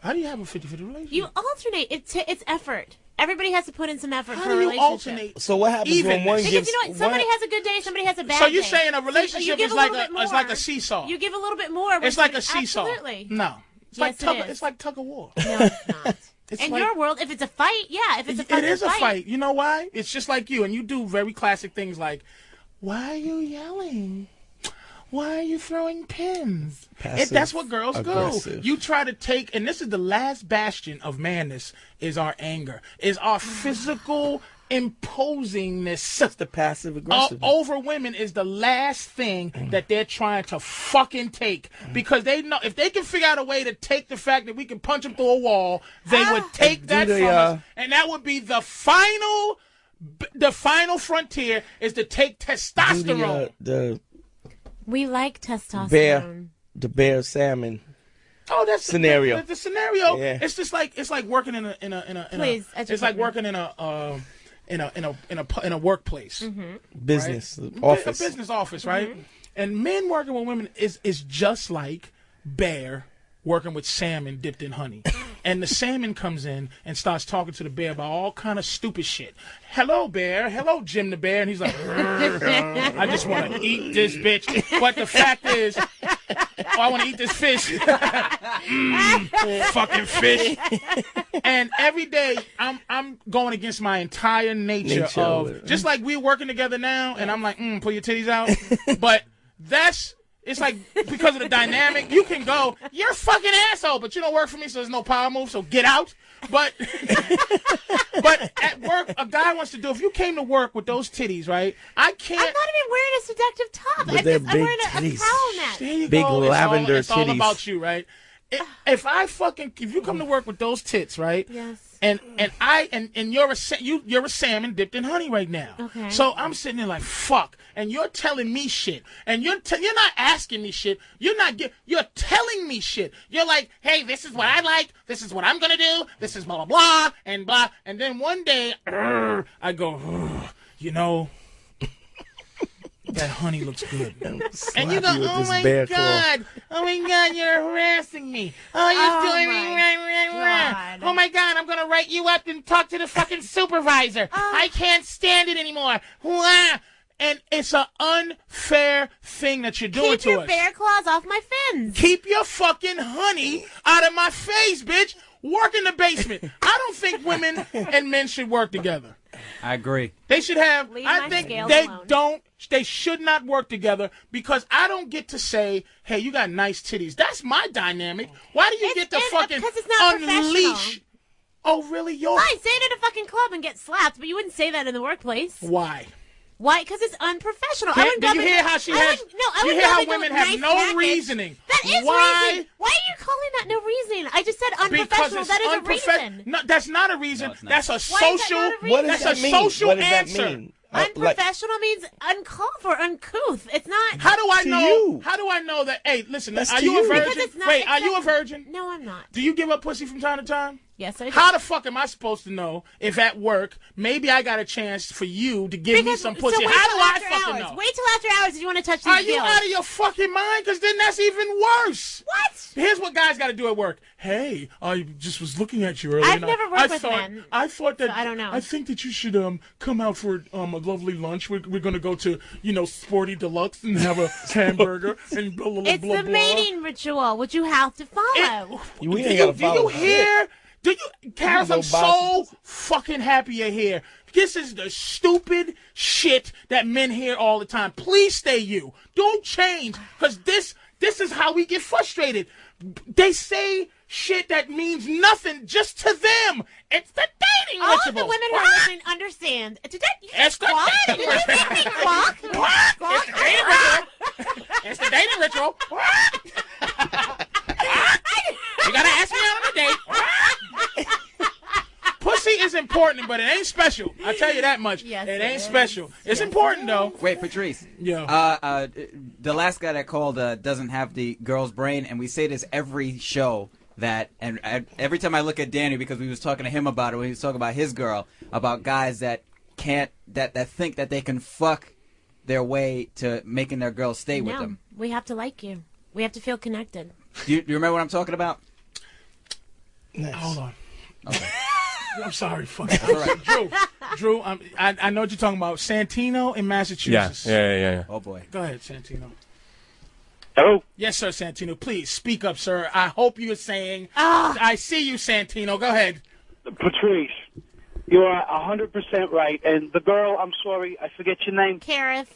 How do you have a 50-50 relationship? You alternate. It's effort. Everybody has to put in some effort for a do you relationship. alternate? So what happens when one because gives? you know what? Somebody has a good day, somebody has a bad day. So you're saying a relationship is like a seesaw? You give a little bit more. It's like a seesaw. Absolutely. No. It's like tug of war. No, it's not. In your world, if it's a fight, yeah. If it's a fight, it is a fight. You know why? It's just like you, and you do very classic things like, "Why are you yelling? Why are you throwing pins?" That's what girls do. You try to take, and this is the last bastion of madness, is our anger, is our physical imposingness. That's the passive aggressive Over women is the last thing that they're trying to fucking take, because they know if they can figure out a way to take the fact that we can punch them through a wall, they would take that from us, and that would be the final frontier is to take testosterone. We like testosterone. The bear salmon. Oh, that's scenario. The scenario. Yeah. It's just like working in a it's like working in a workplace, business right? office, a business office, right? And men working with women is just like bear working with salmon dipped in honey. And the salmon comes in and starts talking to the bear about all kind of stupid shit. Hello, bear. Hello, Jim the bear. And he's like, I just want to eat this bitch. But the fact is, I want to eat this fish. Fucking fish. And every day, I'm going against my entire nature of, just like we're working together now, and I'm like, pull your titties out. But it's like, because of the dynamic, you can go, you're a fucking asshole, but you don't work for me, so there's no power move, so get out. But at work, a guy wants to do, if you came to work with those titties, right, I can't. I'm not even wearing a seductive top. But they're big I'm wearing a titties. towel net. There you Big go. lavender it's all titties. about you, right? If you come to work with those tits, right? Yes. And you're a salmon dipped in honey right now. Okay. So I'm sitting there like, fuck, and you're telling me shit, and you're not asking me shit. You're telling me shit. You're like, hey, this is what I like. This is what I'm gonna do. This is blah blah blah and blah. And then one day, I go, that honey looks good. And you go, oh my God, you're harassing me. Oh, you're doing me right. Oh my God, I'm going to write you up and talk to the fucking supervisor. I can't stand it anymore. And it's an unfair thing that you're doing to us. Keep your bear claws off my fins. Keep your fucking honey out of my face, bitch. Work in the basement. I don't think women and men should work together. I agree. They should have. Leave I my think scales they alone. don't. They should not work together, because I don't get to say, "Hey, you got nice titties." That's my dynamic. Why do you get to fucking because it's not unleash? professional. Oh, really? Fine, say it at a fucking club and get slapped, but you wouldn't say that in the workplace. Why? Why? Because it's unprofessional. Do you hear how she has? You hear how women have no reasoning? That is reason. Why are you calling that no reason? I just said unprofessional. That is a reason. No, that's not a reason. No, that's a Why is that social. not a reason? What does That's that a mean? social What does answer. that mean? Unprofessional means uncalled for, uncouth. It's not. How do I To know? you. How do I know that? Hey, listen. That's Are to you a you. virgin? Because it's not Wait, are you a acceptable. virgin? No, I'm not. Do you give up pussy from time to time? Yes, I do. How the fuck am I supposed to know if at work maybe I got a chance for you to give me some pussy? So wait How till do I after fucking hours. know? Wait till after hours if you want to touch these Are you gills. out of your fucking mind? Because then that's even worse. What? Here's what guys got to do at work. Hey, I just was looking at you earlier. I've never worked with men. I thought that. So I don't know. I think that you should come out for a lovely lunch. We're gonna go to Sporty Deluxe and have a hamburger and blah blah blah. It's the mating ritual, which you have to follow. We ain't gotta follow. Do you hear? Karith, I'm so boxes. fucking happy you're here. This is the stupid shit that men hear all the time. Please stay you. Don't change, because this is how we get frustrated. They say shit that means nothing just to them. It's the dating All ritual. of the women who are listening understand. Did you It's the squawk? dating Did you ritual. make me squawk? It's the dating ritual. It's the dating ritual. You gotta ask me out on a date. Pussy is important, but it ain't special. I tell you that much. Yes, it it ain't is. special. It's Yes, important though. Wait, Patrice. Yeah. The last guy that called doesn't have the girl's brain, and we say this every show. And every time I look at Danny, because we was talking to him about it when he was talking about his girl, about guys that can't that think that they can fuck their way to making their girl stay with them. We have to like you. We have to feel connected. Do you remember what I'm talking about? Hold on. Okay. I'm sorry. Fuck. All right. Drew. I know what you're talking about. Santino in Massachusetts. Yeah. Oh boy. Go ahead, Santino. Hello? Yes, sir, Santino. Please speak up, sir. I hope you're saying. I see you, Santino. Go ahead. Patrice, you are 100% right. And the girl, I'm sorry, I forget your name. Karith.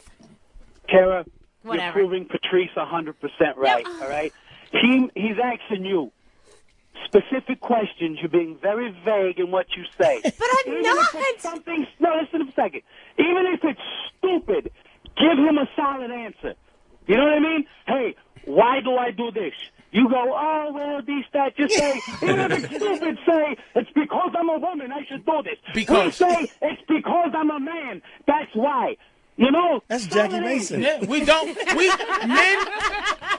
Kara, Whatever. you're proving Patrice 100% right, all right? He's asking you, specific questions. You're being very vague in what you say. But I'm Even not. If it's something, no, listen a second. Even if it's stupid, give him a solid answer. You know what I mean? Hey, why do I do this? You go, oh, well, that. Just say, even if it's stupid, say, it's because I'm a woman, I should do this. Because. We say, it's because I'm a man, that's why. You know? That's Jackie Mason. Yeah, we don't.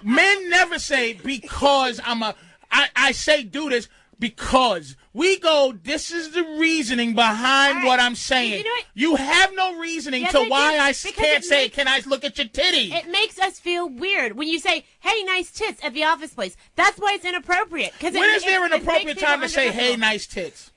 Men never say because I say do this because we go. This is the reasoning behind what I'm saying. You know what? You have no reasoning to why I can't say. Can I look at your titty? It makes us feel weird when you say, "Hey, nice tits" at the office place. That's why it's inappropriate. When is there an appropriate time to say, "Hey, nice tits"?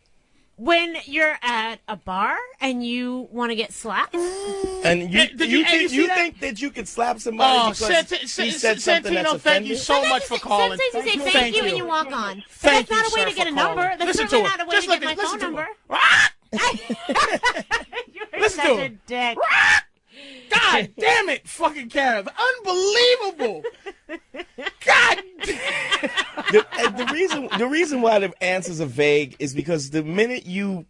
When you're at a bar and you want to get slapped. And you think that you could slap somebody because he said something that's Santino, thank you so much for calling. Sometimes you say thank you and you walk on. But Thank that's not you, a way sir, to get a for number. calling. That's Listen certainly to her. not a way Just to get look my at- phone listen to number. You're Listen such to a him. dick. God damn it, fucking Karith. Unbelievable. God the reason why the answers are vague is because the minute you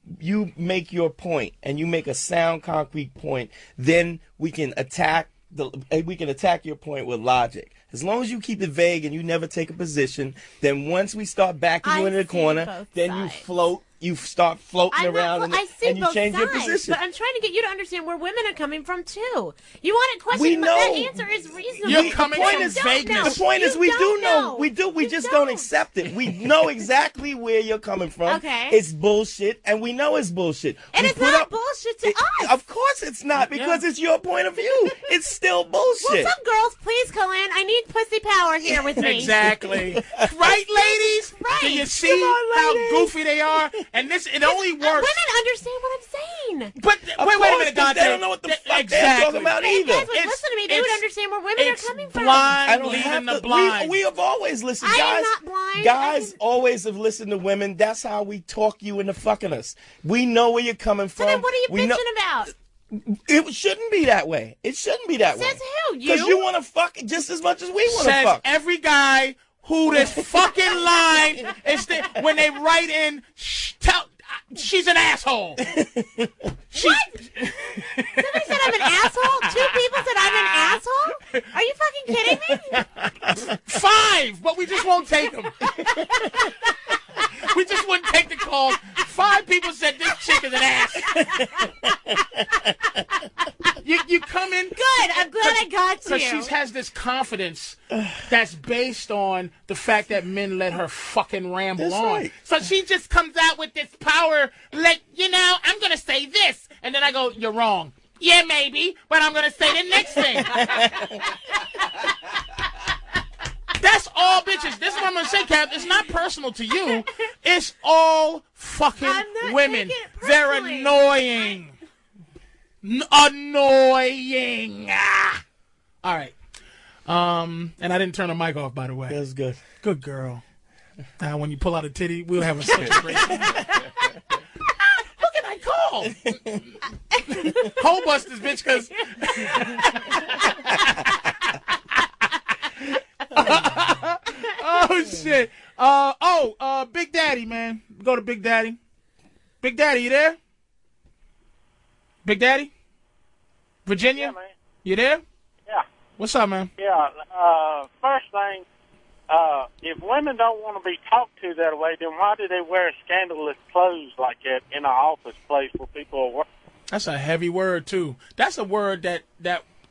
make your point and you make a sound concrete point, then we can attack your point with logic. As long as you keep it vague and you never take a position, then once we start backing you into the corner, then you float. You start floating around and you change your position. But I'm trying to get you to understand where women are coming from too. You want to question, We but know. that answer is reasonable. You're coming The point from is vagueness. The point is we You do don't know. We do. We just don't accept it. We know exactly where you're coming from. Okay. It's bullshit, and we know it's bullshit. And We it's put not up- bullshit to us. Of course it's not, because it's your point of view. It's still bullshit. Well, some girls, please call in. I need pussy power here with me. Exactly. Right, ladies? Right. Do you see Come on, how ladies. goofy they are? And it only works. Women understand what I'm saying. But wait a minute, Dante. They don't know what the fuck they're talking about If either. guys would listen to me, they would understand where women are coming from. I don't leading have the to. blind. We have always listened. I Guys, am not blind. Guys always have listened to women. That's how we talk you into fucking us. We know where you're coming from. So then what are you We bitching know- about? It shouldn't be that way. It shouldn't be that way. Says who? Because You? you want to fuck just as much as we want to Says fuck. every guy who this fucking line is when they write in, she's an asshole. What? Somebody said I'm an asshole? 2 people said I'm an asshole? Are you fucking kidding me? 5, but we just won't take them. We just wouldn't take the calls. 5 people said this chick is an ass. You come in. Good. I'm glad I got to Because she has this confidence that's based on the fact that men let her fucking ramble That's on. right. So she just comes out with this power, like, I'm going to say this. And then I go, you're wrong. Yeah, maybe, but I'm going to say the next thing. That's all bitches. This is what I'm going to say, Kath. It's not personal to you. It's all fucking women. They're annoying. Annoying. Ah. All right. And I didn't turn the mic off, by the way. That was good. Good girl. Now, when you pull out a titty, we'll have such a great time. Who can I call? Hole busters, bitch, because... Oh, shit. Big Daddy, man. Go to Big Daddy. Big Daddy, you there? Big Daddy? Virginia? Yeah, man. You there? Yeah. What's up, man? Yeah. First thing, if women don't want to be talked to that way, then why do they wear scandalous clothes like that in an office place where people are working? That's a heavy word, too. That's a word that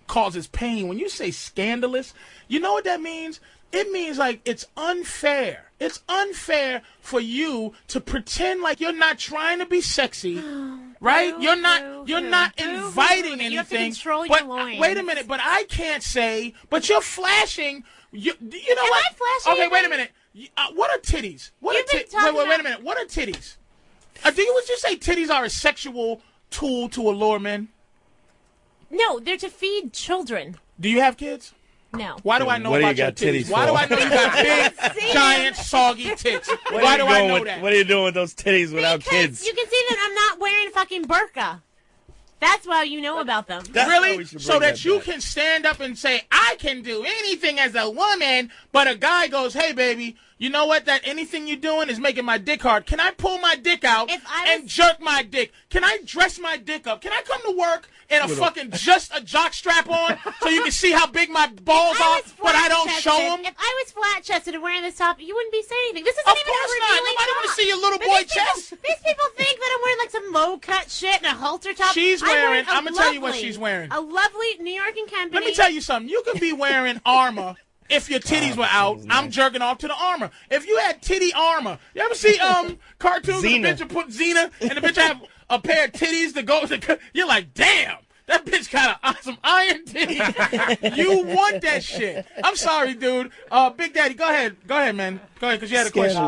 causes pain. When you say scandalous, you know what that means? It means like it's unfair. It's unfair for you to pretend like you're not trying to be sexy, right? You're not inviting anything. You have to control but your loins. wait a minute, but I can't say. But you're flashing. You know what? I flashing? Okay, wait a minute. What are titties? What You've are been talking wait a about- minute. What are titties? Would you say titties are a sexual tool to allure men? No, they're to feed children. Do you have kids? No. Why do I know What do you about your got titties Why do for? I know you got big, giant, soggy tits? Why do I know that? What are you doing with those titties without kids? You can see that I'm not wearing a fucking burqa. That's why you know about them. Really? So that you can stand up and say, I I can do anything as a woman, but a guy goes, hey, baby, you know what? That anything you're doing is making my dick hard. Can I pull my dick out and jerk my dick? Can I dress my dick up? Can I come to work in a fucking just a jock strap on so you can see how big my balls are, but I don't show them? If I was flat-chested and wearing this top, you wouldn't be saying anything. This isn't even a revealing Nobody want to top. see your little boy chest. These people think that I'm wearing like some low-cut shit and a halter top. She's wearing, I'm going to tell you what she's wearing. A lovely New York and Company. Let me tell you something. You could be wearing armor. If your titties were out, I'm jerking off to the armor. If you had titty armor, you ever see cartoons where the bitch would put Xena and the bitch have a pair of titties that goes to, you're like, damn, that bitch got some iron titties. You want that shit. I'm sorry, dude. Big Daddy, go ahead, man. Go ahead, because you had a question.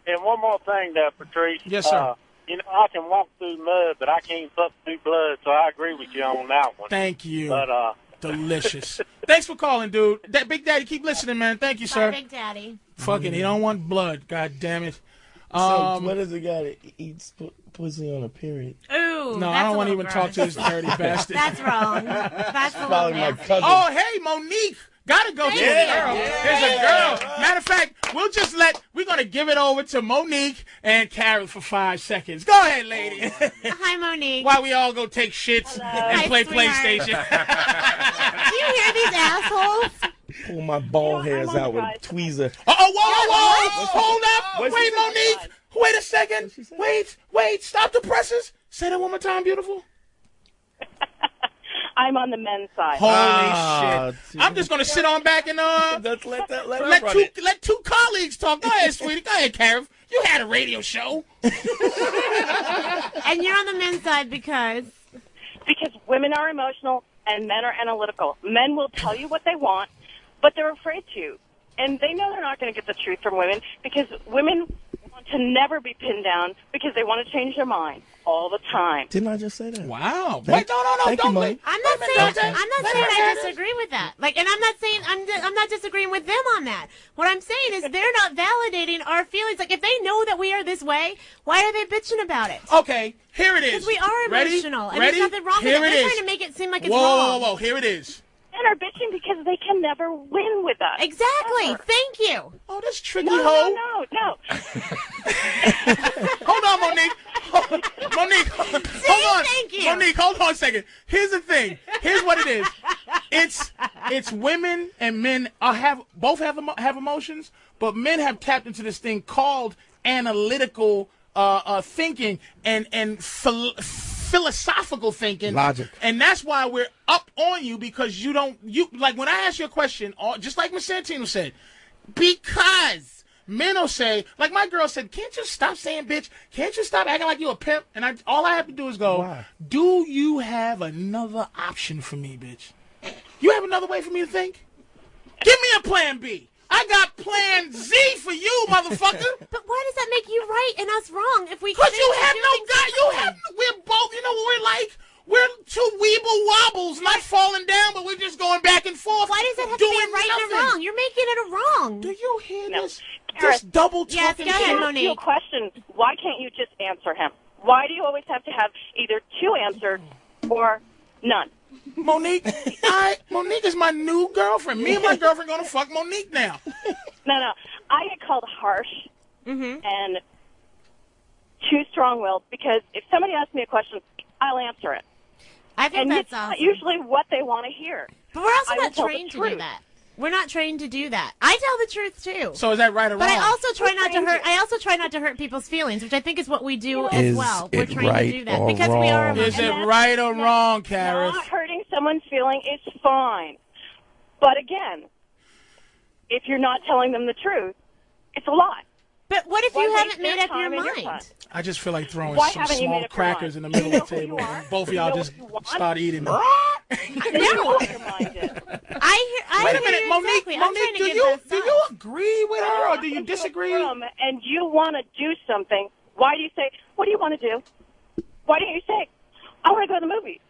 And one more thing there, Patrice. Yes, sir. You know, I can walk through mud, but I can't fuck through blood, so I agree with you on that one. Thank you. But, delicious. Thanks for calling, dude. That Big Daddy, keep listening, man. Thank you, sir. Big Daddy. Fucking, he don't want blood. God damn it. So what does a guy that eats pussy on a period? Ooh, no, I don't want to even talk to this dirty bastard. That's wrong. That's a Probably my cousin. Oh, hey, Monique. Gotta go to the girl. There's a girl. Matter of fact, we're going to give it over to Monique and Karith for 5 seconds. Go ahead, lady. Hi, Monique. While we all go take shits and play PlayStation. Do you hear these assholes? Pull my ball hairs out with a tweezer. Whoa. Hold up. Wait, Monique. Wait a second. Wait. Stop the presses. Say that one more time, beautiful. I'm on the men's side. Holy shit. I'm just going to sit on back and let two colleagues talk. Go ahead, sweetie. Go ahead, Karith. You had a radio show. And you're on the men's side because women are emotional and men are analytical. Men will tell you what they want, but they're afraid to. And they know they're not going to get the truth from women because women want to never be pinned down because they want to change their mind all the time. Didn't I just say that? Wow. Wait, no, don't wait. I'm not saying I disagree with that. Like, and I'm not saying I'm not disagreeing with them on that. What I'm saying is they're not validating our feelings. Like, if they know that we are this way, why are they bitching about it? Okay, here it is. Because we are emotional, and Ready? there's nothing wrong with it. They're trying to make it seem like it's wrong. Whoa, here it is. Men are bitching because they can never win with us. Exactly. Ever. Thank you. Oh, this tricky No. Hold on, Monique. Monique, hold on. Thank you. Monique, hold on a second. Here's the thing. Here's what it is. It's women and men both have emotions, but men have tapped into this thing called analytical thinking and philosophical thinking. Logic. And that's why we're up on you because you like when I ask you a question, just like Miss Santino said, because men will say, like my girl said, can't you stop saying bitch? Can't you stop acting like you a pimp? And all I have to do is go, why? Do you have another option for me, bitch? You have another way for me to think? Give me a plan B. I got plan Z for you, motherfucker. But why does that make you right and us wrong if we? Because you have no guy. We're both. You know what we're like? We're two weeble wobbles, not falling down, but we're just going back and forth. Why does it have to be a right and a wrong? You're making it a wrong. Do you hear this? Karith, This double Yes, talking. go ahead, shit? Monique. Your question, why can't you just answer him? Why do you always have to have either two answers or none? Monique, Monique is my new girlfriend. Me and my girlfriend gonna fuck Monique now. No. I get called harsh and too strong-willed because if somebody asks me a question, I'll answer it. I think and that's it's awesome. not usually what they want to hear. But we're also I will not tell the trained to do truth. that. We're not trained to do that. I tell the truth too. So is that right or But wrong? I also try not to hurt. I also try not to hurt people's feelings, which I think is what we do as well. We're trained to do that because we are. Is it right or wrong, Karith? Not hurting someone's feeling is fine. But again, if you're not telling them the truth, it's a lie. But what if Why you waste haven't made their up your time and your mind? time? I just feel like throwing Why some haven't you small made up your crackers in mind? the middle of the You know who table, you are. and both of You y'all know just what you want. start eating them. I know what your mind is. I Wait a hear minute, you Monique. exactly. I'm trying Monique, to do give this you agree with her or do you disagree? And you want to do something. Why do you say, what do you want to do? Why don't you say, I want to go to the movies?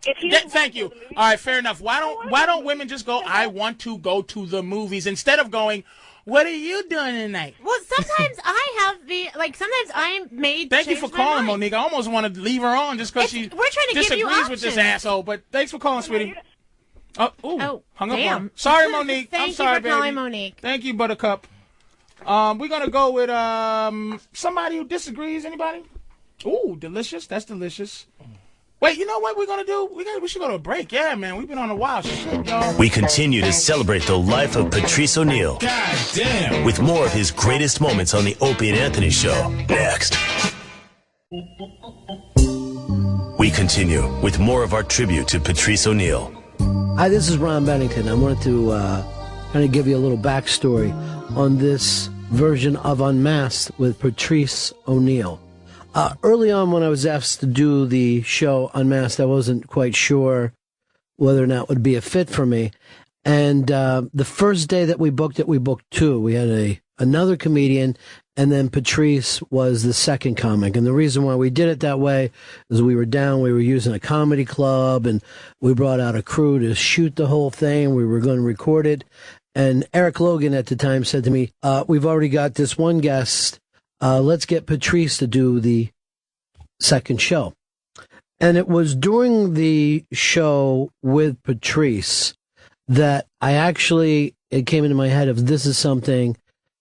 If he doesn't Thank you. want to go to the movies, All right, fair enough. Why don't women just go, I want to go to the movies, instead of going, what are you doing tonight? Well, sometimes sometimes I'm made. Thank you for calling, Monique. I almost wanted to leave her on just because she We're trying to give you disagrees with this options. asshole. But thanks for calling, sweetie. Hung up on damn. her. Sorry, Monique. Thank I'm you sorry, for baby. calling Monique. Thank you, Buttercup. We're gonna go with somebody who disagrees. Anybody? Ooh, delicious. That's delicious. Wait, you know what we're gonna do? We should go to a break. Yeah, man. We've been on a wild shit, y'all. We continue to celebrate the life of Patrice Oneal. God damn. With more of his greatest moments on the Opie and Anthony Show. Next. We continue with more of our tribute to Patrice Oneal. Hi, this is Ron Bennington. I wanted to kind of give you a little backstory on this version of Unmasked with Patrice Oneal. Early on when I was asked to do the show Unmasked, I wasn't quite sure whether or not it would be a fit for me. And the first day that we booked it, we booked two. We had another comedian, and then Patrice was the second comic. And the reason why we did it that way is we were using a comedy club, and we brought out a crew to shoot the whole thing. We were going to record it. And Eric Logan at the time said to me, we've already got this one guest. Let's get Patrice to do the second show. And it was during the show with Patrice that it came into my head of this is something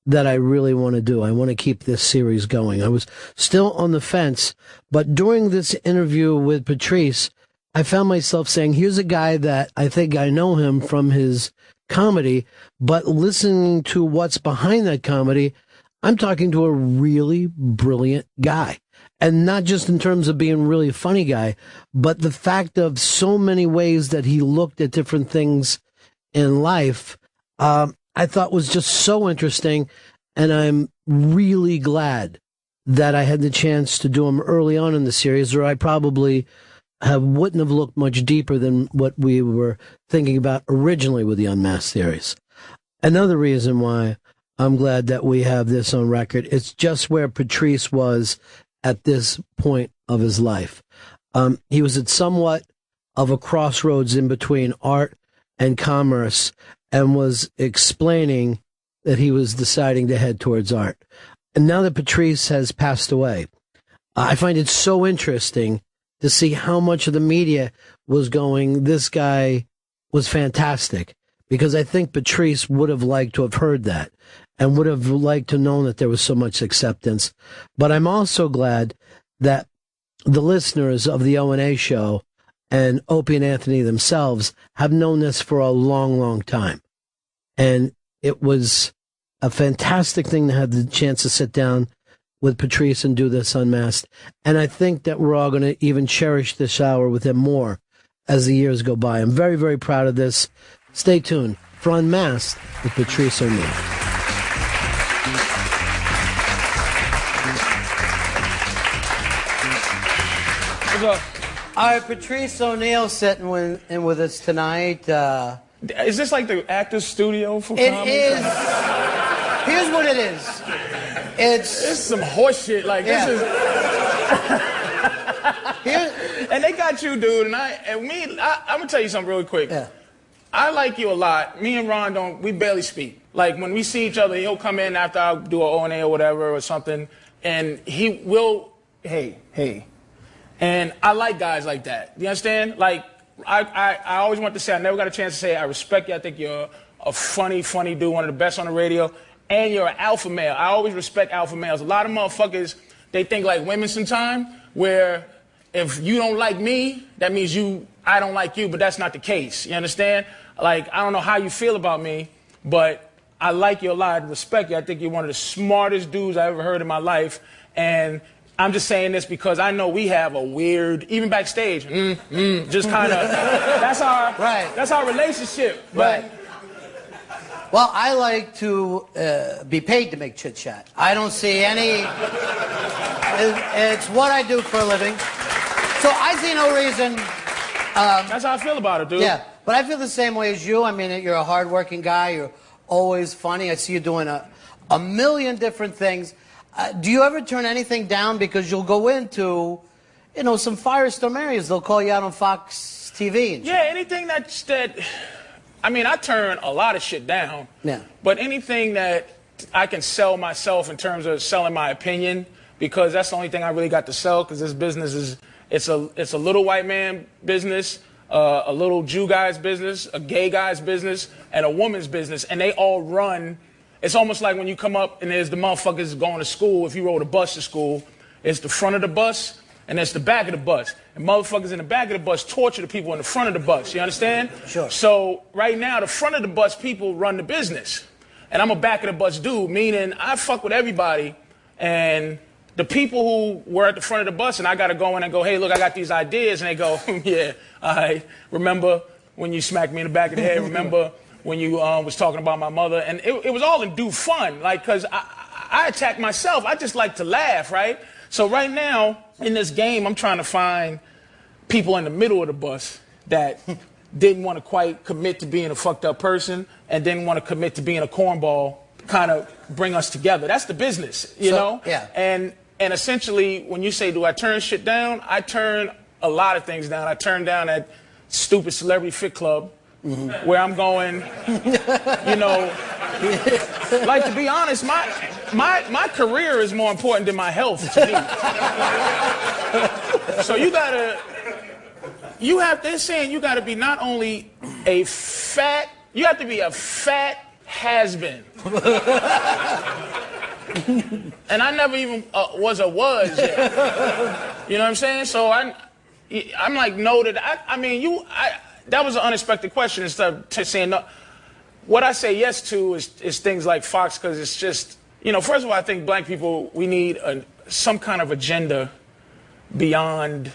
that I really want to do. I want to keep this series going. I was still on the fence, but during this interview with Patrice, I found myself saying, here's a guy that I think I know him from his comedy, but listening to what's behind that comedy, I'm talking to a really brilliant guy. And not just in terms of being a really funny guy, but the fact of so many ways that he looked at different things in life, I thought was just so interesting. And I'm really glad that I had the chance to do him early on in the series, or I probably wouldn't have looked much deeper than what we were thinking about originally with the Unmasked series. Another reason why I'm glad that we have this on record, it's just where Patrice was at this point of his life. He was at somewhat of a crossroads in between art and commerce, and was explaining that he was deciding to head towards art. And now that Patrice has passed away, I find it so interesting to see how much of the media was going, this guy was fantastic, because I think Patrice would have liked to have heard that and would have liked to know that there was so much acceptance. But I'm also glad that the listeners of the O&A show and Opie and Anthony themselves have known this for a long, long time. And it was a fantastic thing to have the chance to sit down with Patrice and do this Unmasked. And I think that we're all going to even cherish this hour with him more as the years go by. I'm very, very proud of this. Stay tuned for Unmasked with Patrice Oneal. What's up? All right, Patrice Oneal sitting in with us tonight. Is this like the actor's studio for It comedy? is. Here's what it is. It's some horse shit. Like, yeah. This is. And they got you, dude. And I'm gonna tell you something really quick. Yeah. I like you a lot. Me and Ron we barely speak. Like, when we see each other, he'll come in after I do an O&A or whatever or something, and he will, hey. And I like guys like that. You understand? Like, I always want to say, I never got a chance to say, I respect you. I think you're a funny dude, one of the best on the radio. And you're an alpha male. I always respect alpha males. A lot of motherfuckers, they think like women sometimes, where if you don't like me, that means I don't like you, but that's not the case. You understand? Like, I don't know how you feel about me, but I like you a lot. I respect you. I think you're one of the smartest dudes I ever heard in my life. And I'm just saying this because I know we have a weird, even backstage, just kind of, that's our relationship. Right. Well, I like to be paid to make chit chat. I don't see any, it's what I do for a living. So I see no reason. That's how I feel about it, dude. Yeah, but I feel the same way as you. I mean, you're a hardworking guy. You're always funny. I see you doing a million different things. Do you ever turn anything down because you'll go into, some firestorm areas? They'll call you out on Fox TV. And yeah, anything that, I mean, I turn a lot of shit down. Yeah. But anything that I can sell myself in terms of selling my opinion, because that's the only thing I really got to sell, because this business it's a little white man business. a little Jew guy's business, a gay guy's business, and a woman's business, and they all run. It's almost like when you come up and there's the motherfuckers going to school. If you rode a bus to school, it's the front of the bus and it's the back of the bus. And motherfuckers in the back of the bus torture the people in the front of the bus. You understand? Sure. So right now, the front of the bus people run the business. And I'm a back of the bus dude, meaning I fuck with everybody. And the people who were at the front of the bus, and I got to go in and go, hey, look, I got these ideas. And they go, yeah, I remember when you smacked me in the back of the head. Remember when you was talking about my mother. And it was all in due fun, like, because I attack myself. I just like to laugh, right? So right now, in this game, I'm trying to find people in the middle of the bus that didn't want to quite commit to being a fucked up person and didn't want to commit to being a cornball, kind of bring us together. That's the business, you know? Yeah. And essentially, when you say, do I turn shit down? I turn a lot of things down. I turn down that stupid Celebrity Fit Club, where I'm going, you know, like, to be honest, my career is more important than my health to me. So they're saying you gotta be not only you have to be a fat has-been. And I never even was yet. You know what I'm saying? So I'm like noted. That was an unexpected question instead of saying no. What I say yes to is things like Fox, because it's just, you know, first of all, I think black people, we need some kind of agenda beyond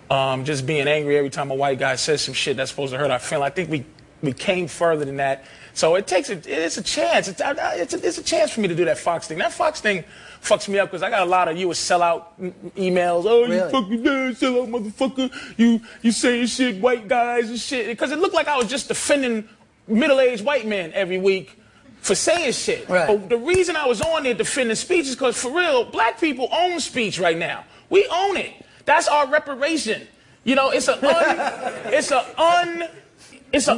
just being angry every time a white guy says some shit that's supposed to hurt our feelings. I think we came further than that. So it's a chance. It's a chance for me to do that Fox thing. That Fox thing fucks me up because I got a lot of you a sellout emails. Oh, really? You fucking sellout motherfucker. You saying shit, white guys and shit. Because it looked like I was just defending middle-aged white men every week for saying shit. Right. But the reason I was on there defending speech is because, for real, black people own speech right now. We own it. That's our reparation. You know, it's an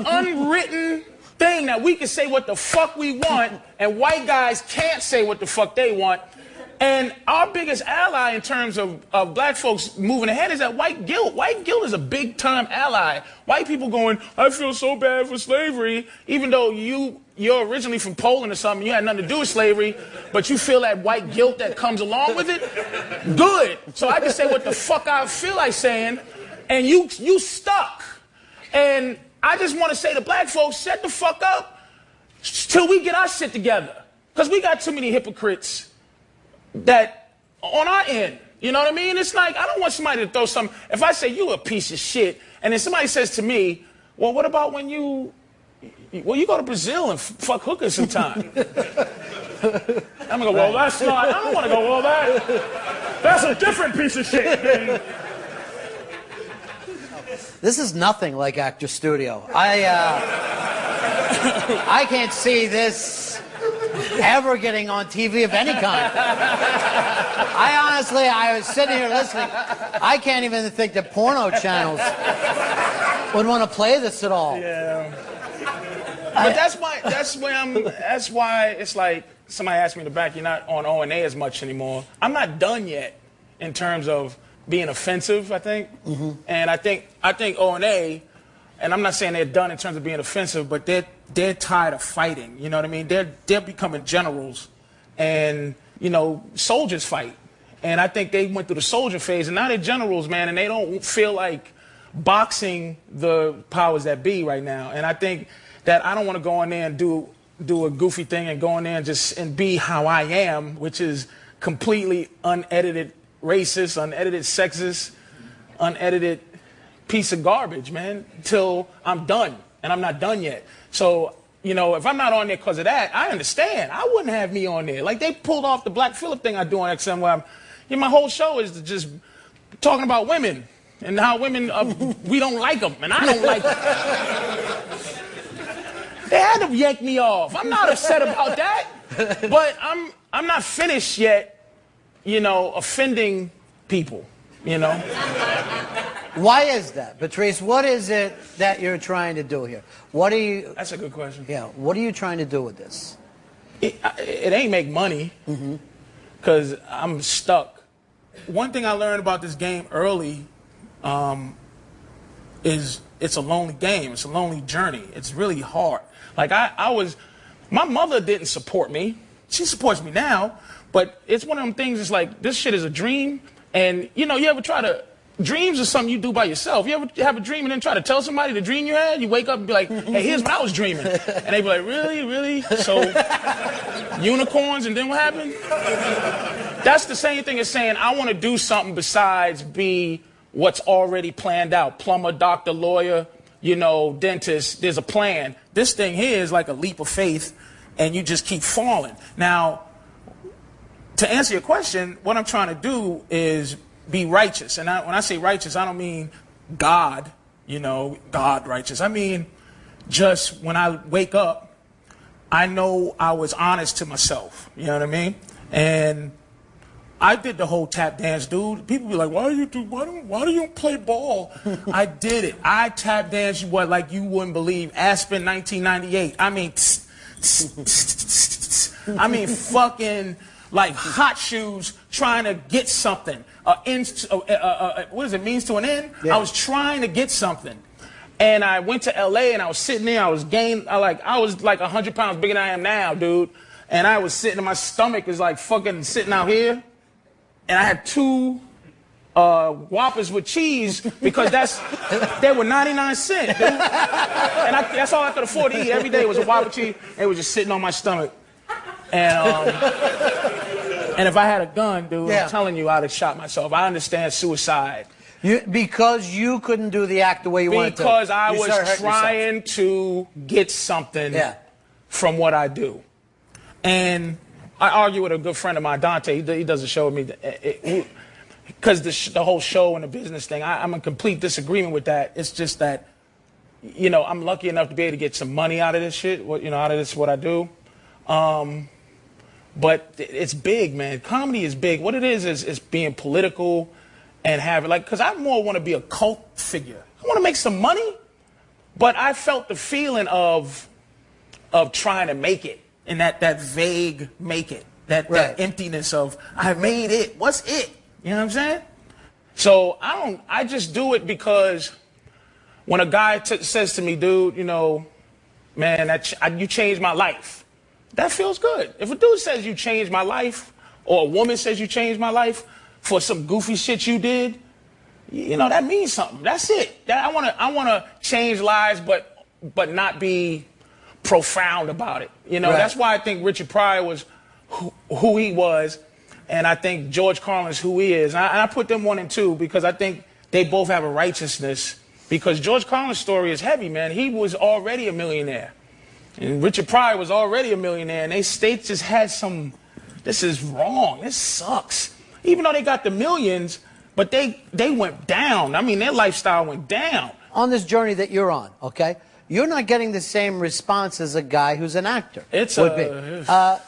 unwritten thing that we can say what the fuck we want, and white guys can't say what the fuck they want. And our biggest ally in terms of black folks moving ahead is that white guilt. White guilt is a big-time ally. White people going, I feel so bad for slavery, even though you're originally from Poland or something, you had nothing to do with slavery, but you feel that white guilt that comes along with it? Good. So I can say what the fuck I feel like saying, and you stuck. And I just want to say to black folks, shut the fuck up till we get our shit together. Because we got too many hypocrites that on our end, you know what I mean? It's like, I don't want somebody to throw some, if I say you a piece of shit, and then somebody says to me, well, what about when you go to Brazil and fuck hookers sometime? I'm gonna go, well, that's not, I don't want to go, well, that's a different piece of shit, man. This is nothing like Actor Studio. I can't see this ever getting on TV of any kind. I was sitting here listening. I can't even think that porno channels would want to play this at all. Yeah. But that's why it's like somebody asked me in the back, you're not on O&A as much anymore. I'm not done yet in terms of being offensive, I think. Mm-hmm. And I think O&A, and I'm not saying they're done in terms of being offensive, but they're tired of fighting. You know what I mean? They're becoming generals, and you know, soldiers fight. And I think they went through the soldier phase, and now they're generals, man, and they don't feel like boxing the powers that be right now. And I think that I don't want to go in there and do a goofy thing and go in there and be how I am, which is completely unedited racist, unedited sexist, unedited piece of garbage, man, till I'm done. And I'm not done yet. So, you know, if I'm not on there because of that, I understand. I wouldn't have me on there. Like, they pulled off the Black Phillip thing I do on XM, where my whole show is just talking about women and how women, we don't like them, and I don't like them. They had to yank me off. I'm not upset about that, but I'm not finished yet, you know, offending people, you know. Why is that, Patrice? What is it that you're trying to do here? What are you? That's a good question. Yeah. What are you trying to do with this? It ain't make money, because I'm stuck. One thing I learned about this game early, it's a lonely game. It's a lonely journey. It's really hard. Like my mother didn't support me. She supports me now, but it's one of them things. It's like, this shit is a dream. And you ever dreams are something you do by yourself. You ever have a dream and then try to tell somebody the dream you had? You wake up and be like, hey, here's what I was dreaming. And they be like, really? Really? So, unicorns, and then what happened? That's the same thing as saying, I want to do something besides be what's already planned out. Plumber, doctor, lawyer, dentist. There's a plan. This thing here is like a leap of faith, and you just keep falling. Now, to answer your question, what I'm trying to do is be righteous. And when I say righteous, I don't mean God, God righteous. I mean, just when I wake up, I know I was honest to myself. You know what I mean? And I did the whole tap dance, dude. People be like, why do you play ball? I did it. I tap danced like you wouldn't believe. Aspen 1998. I mean, fucking like hot shoes trying to get something. What does it means to an end? Yeah. I was trying to get something. And I went to LA and I was sitting there, I was like 100 pounds bigger than I am now, dude. And I was sitting, and my stomach is like fucking sitting out here. And I had 2 Whoppers with cheese because they were 99 cents, dude. And that's all I could afford to eat every day was a Whopper cheese. It was just sitting on my stomach. And if I had a gun, dude, I'm telling you, I'd have shot myself. I understand suicide. Because you couldn't do the act the way you wanted to. Because I was trying to get something from what I do. And I argue with a good friend of mine, Dante. He does a show with me. Because the whole show and the business thing, I'm in complete disagreement with that. It's just that, I'm lucky enough to be able to get some money out of this shit, out of this, what I do. But it's big, man. Comedy is big. What it is being political and having, because I more want to be a cult figure. I want to make some money, but I felt the feeling of trying to make it, and that vague make it, that emptiness of, I made it. What's it? You know what I'm saying? So I just do it because when a guy says to me, dude, man, you changed my life. That feels good. If a dude says you changed my life, or a woman says you changed my life for some goofy shit you did, that means something. That's it. I want to change lives, but not be profound about it. That's why I think Richard Pryor was who he was, and I think George Carlin's who he is. And I put them 1 and 2 because I think they both have a righteousness. Because George Carlin's story is heavy, man. He was already a millionaire. And Richard Pryor was already a millionaire, and they just had this is wrong, this sucks. Even though they got the millions, but they went down. I mean, their lifestyle went down. On this journey that you're on, okay, you're not getting the same response as a guy who's an actor.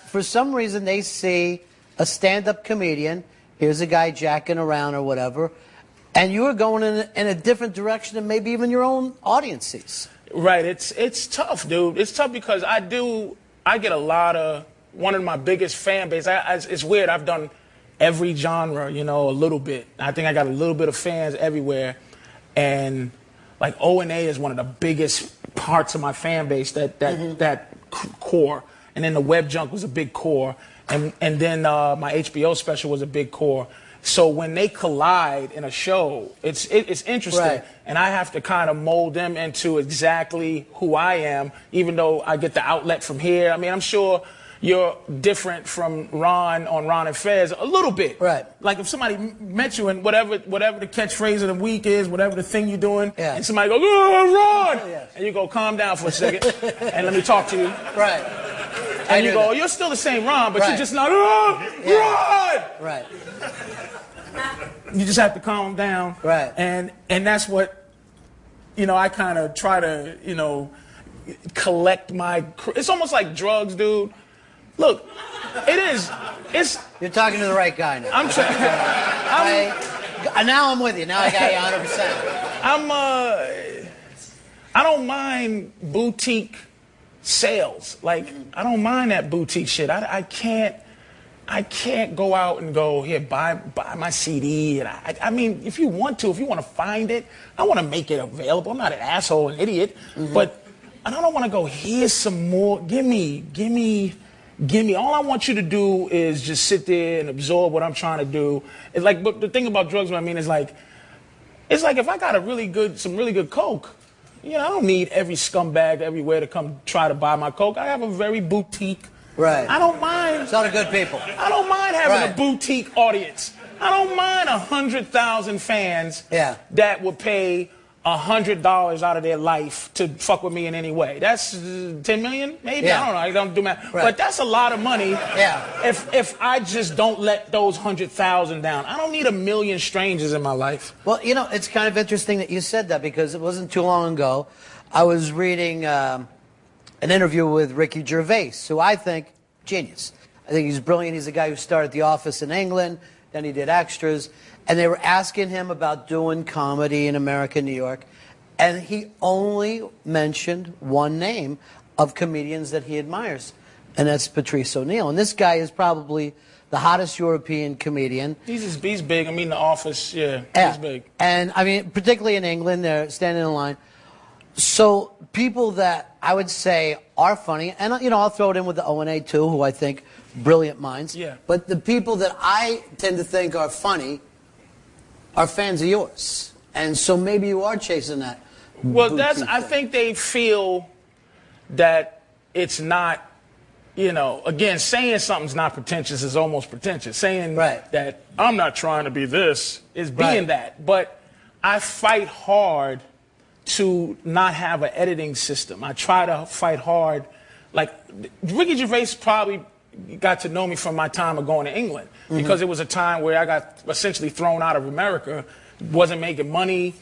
For some reason, they see a stand-up comedian, here's a guy jacking around or whatever, and you're going in a different direction than maybe even your own audience sees. Right, it's tough, dude. It's tough because I get a lot of, one of my biggest fan base. It's weird, I've done every genre, a little bit. I think I got a little bit of fans everywhere. And like O&A is one of the biggest parts of my fan base, that core. And then the Web Junk was a big core. And then my HBO special was a big core. So when they collide in a show, it's interesting. Right. And I have to kind of mold them into exactly who I am, even though I get the outlet from here. I mean, I'm sure you're different from Ron on Ron and Fez a little bit. Right. Like if somebody met you and whatever the catchphrase of the week is, whatever the thing you're doing, and somebody goes, oh, Ron! Yes. And you go, calm down for a second, and let me talk to you. Right. And you go, you're still the same Ron, but you're just not, Ron! Right. You just have to calm down. Right. And that's what, I kind of try to, collect my, it's almost like drugs, dude. Look, You're talking to the right guy now. I'm trying. Now I'm with you. Now I got you 100%. I don't mind boutique sales. Like, I don't mind that boutique shit. I I can't go out and go, here, buy my CD. And I mean, if you want to find it, I want to make it available. I'm not an asshole, an idiot, but I don't want to go, here's some more. Give me. All I want you to do is just sit there and absorb what I'm trying to do. It's like, but the thing about drugs, what I mean, is like, it's like if I got some really good coke, you know, I don't need every scumbag everywhere to come try to buy my coke. I have a very boutique. Right. I don't mind. It's all the good people. I don't mind having a boutique audience. I don't mind 100,000 fans that would pay $100 out of their life to fuck with me in any way. That's 10 million, maybe. Yeah. I don't know. I don't do math, Right. but that's a lot of money. Yeah. If I just don't let those 100,000 down, I don't need a million strangers in my life. Well, you know, it's kind of interesting that you said that because it wasn't too long ago. I was reading an interview with Ricky Gervais, who I think genius. I think he's brilliant. He's a guy who started The Office in England, then he did extras, and they were asking him about doing comedy in America, New York, and he only mentioned one name of comedians that he admires, and that's Patrice Oneal. And this guy is probably the hottest European comedian. He's big. I mean, The Office, he's big. And, I mean, particularly in England, they're standing in line. So people that I would say are funny, and, you know, I'll throw it in with the O&A, too, who I think brilliant minds. Yeah. But the people that I tend to think are funny are fans of yours. And so maybe you are chasing that. Well, I think they feel that it's not, you know, again, saying something's not pretentious is almost pretentious. Saying that I'm not trying to be this is being that. But I fight hard to not have an editing system. I try to fight hard. Like, Ricky Gervais probably got to know me from my time of going to England because it was a time where I got essentially thrown out of America, wasn't making money.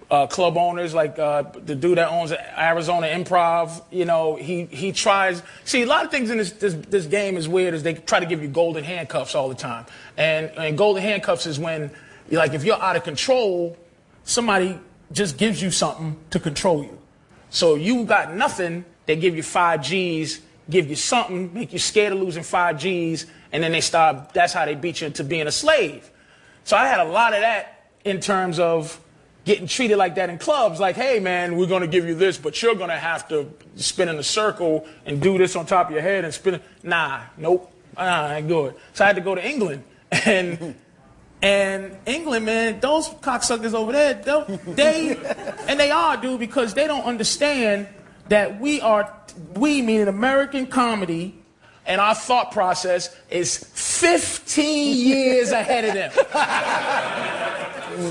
Club owners, like the dude that owns Arizona Improv, you know, he tries. See, a lot of things in this game is weird. Is they try to give you golden handcuffs all the time, and golden handcuffs is when, like, if you're out of control, somebody just gives you something to control you. So you got nothing, they give you 5 G's, give you something, make you scared of losing 5 G's, and then that's how they beat you into being a slave. So I had a lot of that in terms of getting treated like that in clubs. Like, hey, man, we're going to give you this, but you're going to have to spin in a circle and do this on top of your head and spin it. Nah, nope, I ain't good. So I had to go to England. And England, man, those cocksuckers over there, they are, dude, because they don't understand that we meaning American comedy, and our thought process is 15 years ahead of them.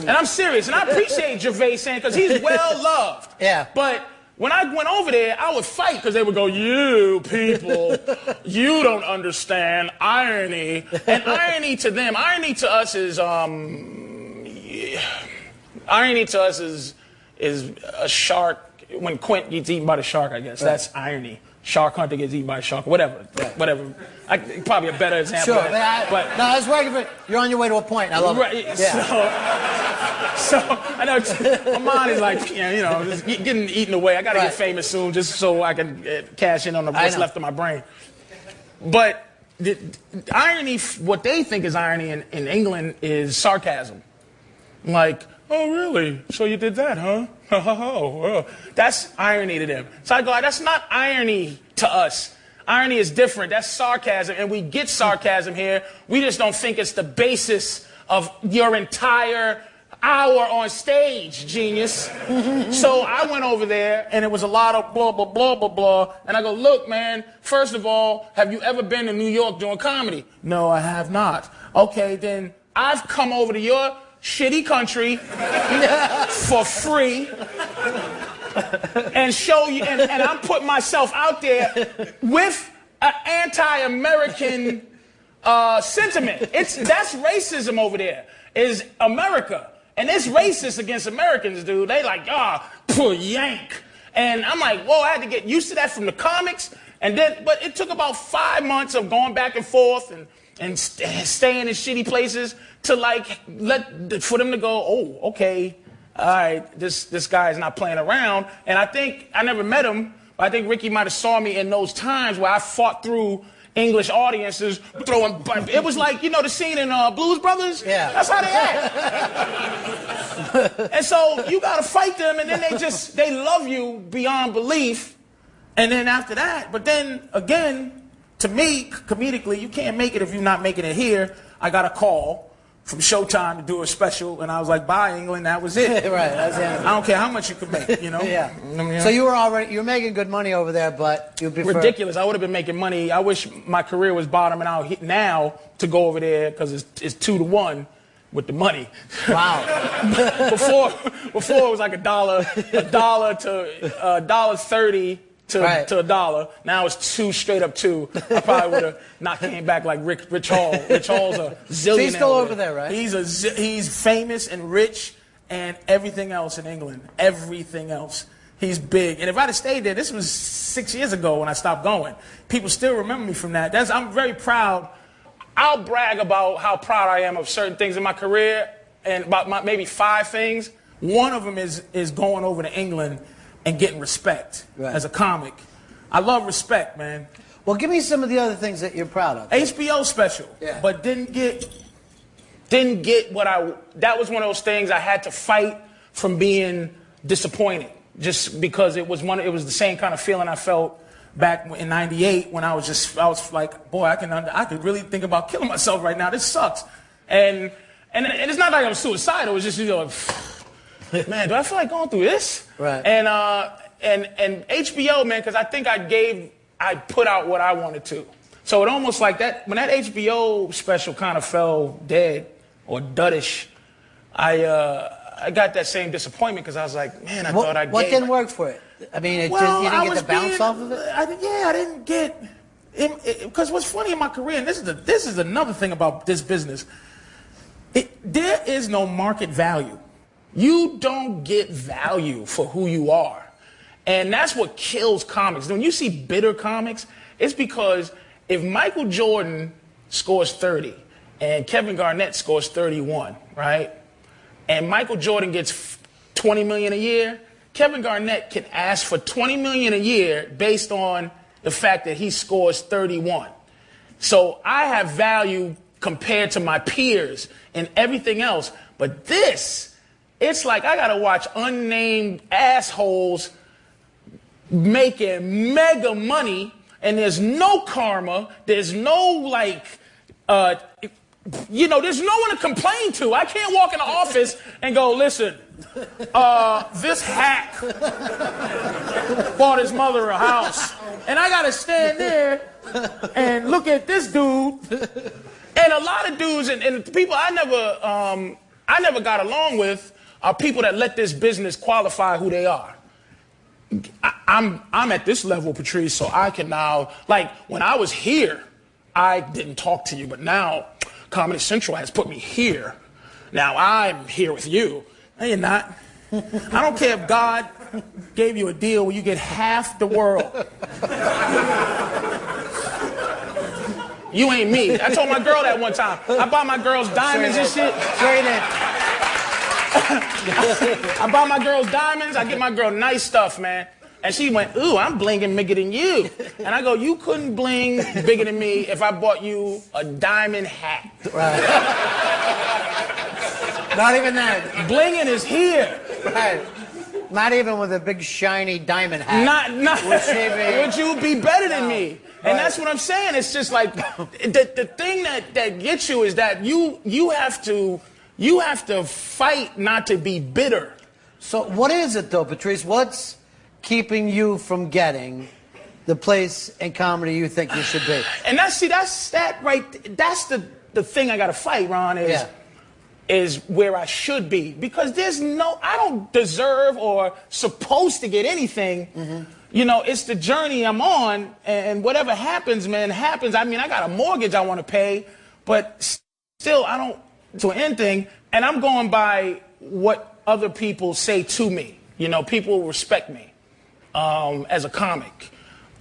And I'm serious, and I appreciate Gervais saying, because he's well loved. Yeah. But when I went over there, I would fight because they would go, you people, you don't understand irony. And irony to them, irony to us is a shark. When Quint gets eaten by the shark, I guess that's irony. Shark hunter gets eaten by a shark, whatever. Probably a better example. Sure, of that. but no, I was working for. You're on your way to a point. I love it. Yeah. So I know my mind is like, you know, just getting eaten away. I got to get famous soon, just so I can cash in on what's left of my brain. But the irony, what they think is irony in England is sarcasm. Like, oh, really? So you did that, huh? Oh, that's irony to them. So I go, that's not irony to us. Irony is different. That's sarcasm, and we get sarcasm here. We just don't think it's the basis of your entire hour on stage, genius. So I went over there, and it was a lot of blah, blah, blah, blah, blah. And I go, look, man, first of all, have you ever been to New York doing comedy? No, I have not. Okay, then I've come over to your shitty country for free and show you, and I'm putting myself out there with an anti-American sentiment. That's racism over there, is America. And it's racist against Americans, dude. They like, poor Yank. And I'm like, whoa, I had to get used to that from the comics. But it took about 5 months of going back and forth and staying in shitty places to for them to go, oh, okay, all right, this guy is not playing around. And I think, I never met him, but I think Ricky might have saw me in those times where I fought through English audiences throwing. It was like, you know, the scene in Blues Brothers. Yeah, that's how they act. And so you got to fight them, and then they love you beyond belief. And then after that, but then again, to me, comedically, you can't make it if you're not making it here. I got a call from Showtime to do a special, and I was like, bye, England, that was it. Right, that's it. I don't care how much you can make, you know? Yeah. You know? So you were making good money over there, but you prefer... Ridiculous. I would have been making money. I wish my career was bottoming out now to go over there, because it's 2-to-1 with the money. Wow. before it was like $1 to $1.30 to $1. Now it's 2 straight up 2. I probably would have not came back like Rich Hall. Rich Hall's a zillionaire. So he's still over there, right? He's famous and rich and everything else in England. Everything else. He's big. And if I'd have stayed there, this was 6 years ago when I stopped going. People still remember me from that. I'm very proud. I'll brag about how proud I am of certain things in my career, and about maybe 5 things. One of them is going over to England and getting respect as a comic. I love respect, man. Well, give me some of the other things that you're proud of. HBO special, but didn't get what that was one of those things I had to fight from being disappointed, just because it was the same kind of feeling I felt back in '98 when I was like, boy, I could really think about killing myself right now. This sucks, and it's not like I'm suicidal. It's just, you know, man, do I feel like going through this? Right. And HBO, man, because I think I put out what I wanted to. So it almost like that, when that HBO special kind of fell dead or duddish, I got that same disappointment because I was like, man, I thought I gave. What didn't work for it? I mean, you didn't get the bounce off of it? I didn't get, because what's funny in my career, and this is another thing about this business, there is no market value. You don't get value for who you are. And that's what kills comics. When you see bitter comics, it's because if Michael Jordan scores 30 and Kevin Garnett scores 31, right? And Michael Jordan gets $20 million a year, Kevin Garnett can ask for $20 million a year based on the fact that he scores 31. So I have value compared to my peers and everything else. But this, it's like I gotta watch unnamed assholes making mega money, and there's no karma, there's no there's no one to complain to. I can't walk in the office and go, listen, this hack bought his mother a house, and I gotta stand there and look at this dude. And a lot of dudes and people I never got along with are people that let this business qualify who they are. I'm at this level, Patrice, so I can now, like, when I was here, I didn't talk to you, but now Comedy Central has put me here. Now I'm here with you. No, you're not. I don't care if God gave you a deal where you get half the world. You ain't me. I told my girl that one time. I bought my girls diamonds and shit. I buy my girls diamonds. I get my girl nice stuff, man. And she went, ooh, I'm blinging bigger than you. And I go, you couldn't bling bigger than me if I bought you a diamond hat. Right. Not even that. Blinging is here. Right. Not even with a big shiny diamond hat. Would you be better than me? And that's what I'm saying. It's just like the thing that gets you is that you have to fight not to be bitter. So what is it though, Patrice? What's keeping you from getting the place in comedy you think you should be? And that's the thing I got to fight, Ron, is where I should be, because I don't deserve or supposed to get anything. Mm-hmm. You know, it's the journey I'm on, and whatever happens, man, happens. I mean, I got a mortgage I want to pay, but still, I don't to anything, and I'm going by what other people say to me. You know, people respect me as a comic.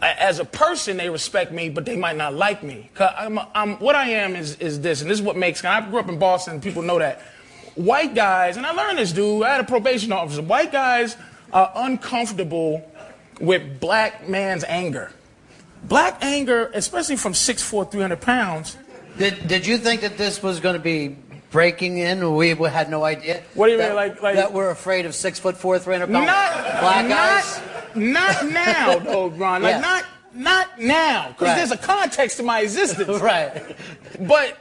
As a person, they respect me, but they might not like me. What I am is this, and this is what makes. I grew up in Boston. People know that. White guys, and I learned this, dude. I had a probation officer. White guys are uncomfortable with black man's anger. black anger, especially from 6'4", 300 pounds. Did you think that this was going to be breaking in? We had no idea. What do you mean, like that we're afraid of 6'4", 300 pounds black guys? Not now, though, Ron. Like not now, because there's a context to my existence. Right. But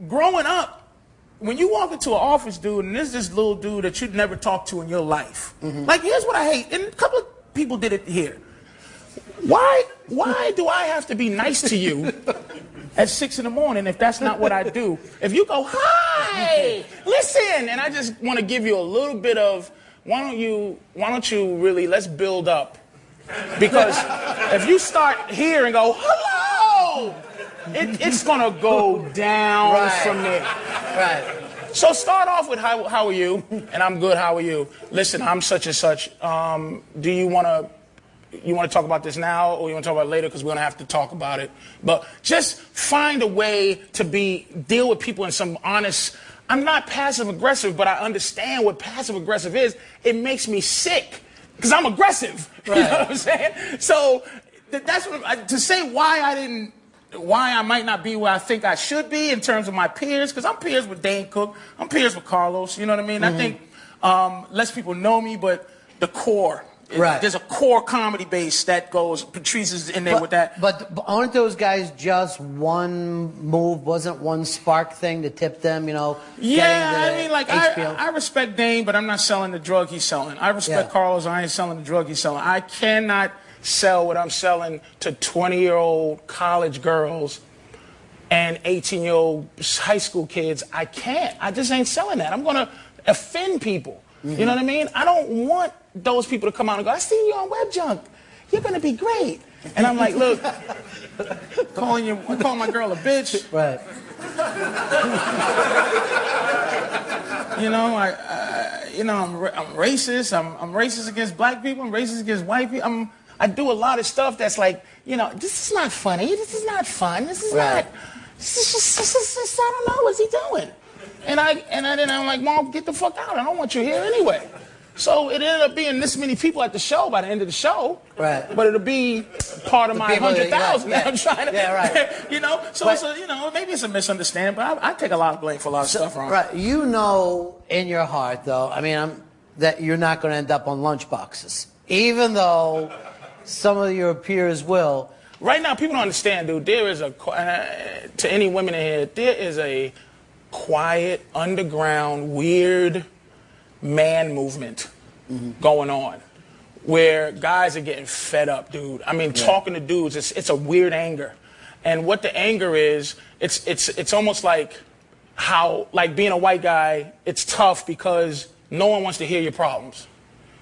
growing up, when you walk into an office, dude, and there's this little dude that you'd never talk to in your life. Like, here's what I hate, and a couple of people did it here. Why do I have to be nice to you at 6 in the morning if that's not what I do? If you go, hi, listen, and I just want to give you a little bit of, why don't you really, let's build up. Because if you start here and go, hello, it's going to go down from there. Right. So start off with, how are you? And I'm good, how are you? Listen, I'm such and such. Do you want to talk about this now, or you want to talk about it later, because we're going to have to talk about it? But just find a way to deal with people in some honest. I'm not passive aggressive, but I understand what passive aggressive is. It makes me sick because I'm aggressive. Right. You know what I'm saying? So that's to say why I might not be where I think I should be in terms of my peers, because I'm peers with Dane Cook, I'm peers with Carlos. You know what I mean? I think less people know me, but the core. Right. There's a core comedy base that goes. Patrice is in there with that. But aren't those guys just one move? Wasn't one spark thing to tip them? Yeah, I mean, like I respect Dane, but I'm not selling the drug he's selling. I respect Carlos. I ain't selling the drug he's selling. I cannot sell what I'm selling to 20-year-old college girls and 18-year-old high school kids. I can't. I just ain't selling that. I'm gonna offend people. You know what I mean? I don't want those people to come out and go, I see you on Web Junk. You're going to be great. And I'm like, look, calling my girl a bitch. Right. I'm racist. I'm racist against black people. I'm racist against white people. I do a lot of stuff that's like, this is not funny. This is not fun. This is not. I don't know. What's he doing? And then I'm like, Mom, get the fuck out. I don't want you here anyway. So it ended up being this many people at the show by the end of the show. Right. But it'll be part of my 100,000 that I'm trying to. Yeah, right. So maybe it's a misunderstanding, but I take a lot of blame for a lot of stuff wrong. Right. In your heart, though, that you're not going to end up on lunch boxes, even though some of your peers will. Right now, people don't understand, dude. There is to any women in here, there is a quiet, underground, weird man movement going on where guys are getting fed up, dude. Talking to dudes, it's a weird anger. And what the anger is, it's almost like how, like being a white guy, it's tough because no one wants to hear your problems.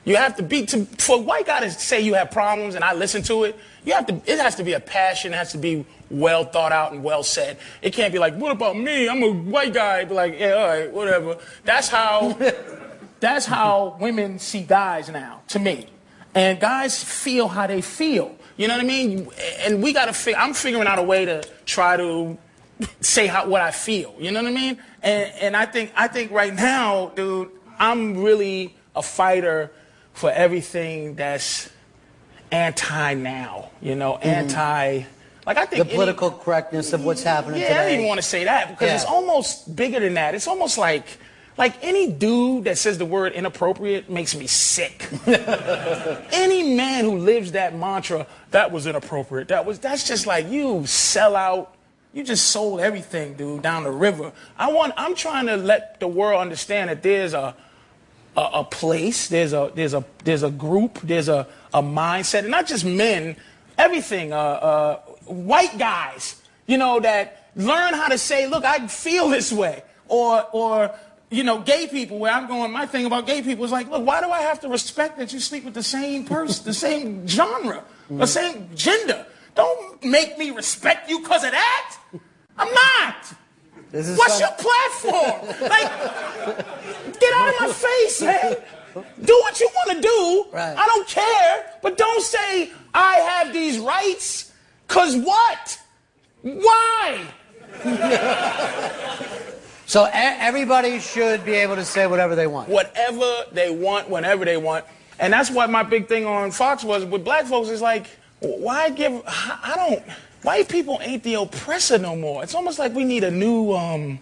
You have to for a white guy to say you have problems and I listen to it, it has to be a passion, it has to be well thought out and well said. It can't be like, what about me? I'm a white guy. Be like, yeah, all right, whatever. That's how women see guys now, to me. And guys feel how they feel. You know what I mean? And we got to I'm figuring out a way to try to say what I feel. You know what I mean? And I think right now, dude, I'm really a fighter for everything that's anti-now, anti... Like I think the political correctness of what's happening today. I don't even want to say that because it's almost bigger than that. It's almost like any dude that says the word inappropriate makes me sick. Any man who lives that mantra, that was inappropriate. That's just like you sell out. You just sold everything, dude, down the river. I'm trying to let the world understand that there's a place, there's a group, there's a mindset, and not just men. Everything, white guys, that learn how to say, look, I feel this way. Or gay people, where I'm going, my thing about gay people is like, look, why do I have to respect that you sleep with the same person, the same genre, the same gender? Don't make me respect you because of that. I'm not. What's your platform? Get out of my face, man. Do what you want to do. Right. I don't care. But don't say, I have these rights. Because what? Why? So everybody should be able to say whatever they want. Whatever they want, whenever they want. And that's what my big thing on Fox was with black folks is like, why give? I don't. White people ain't the oppressor no more. It's almost like we need a new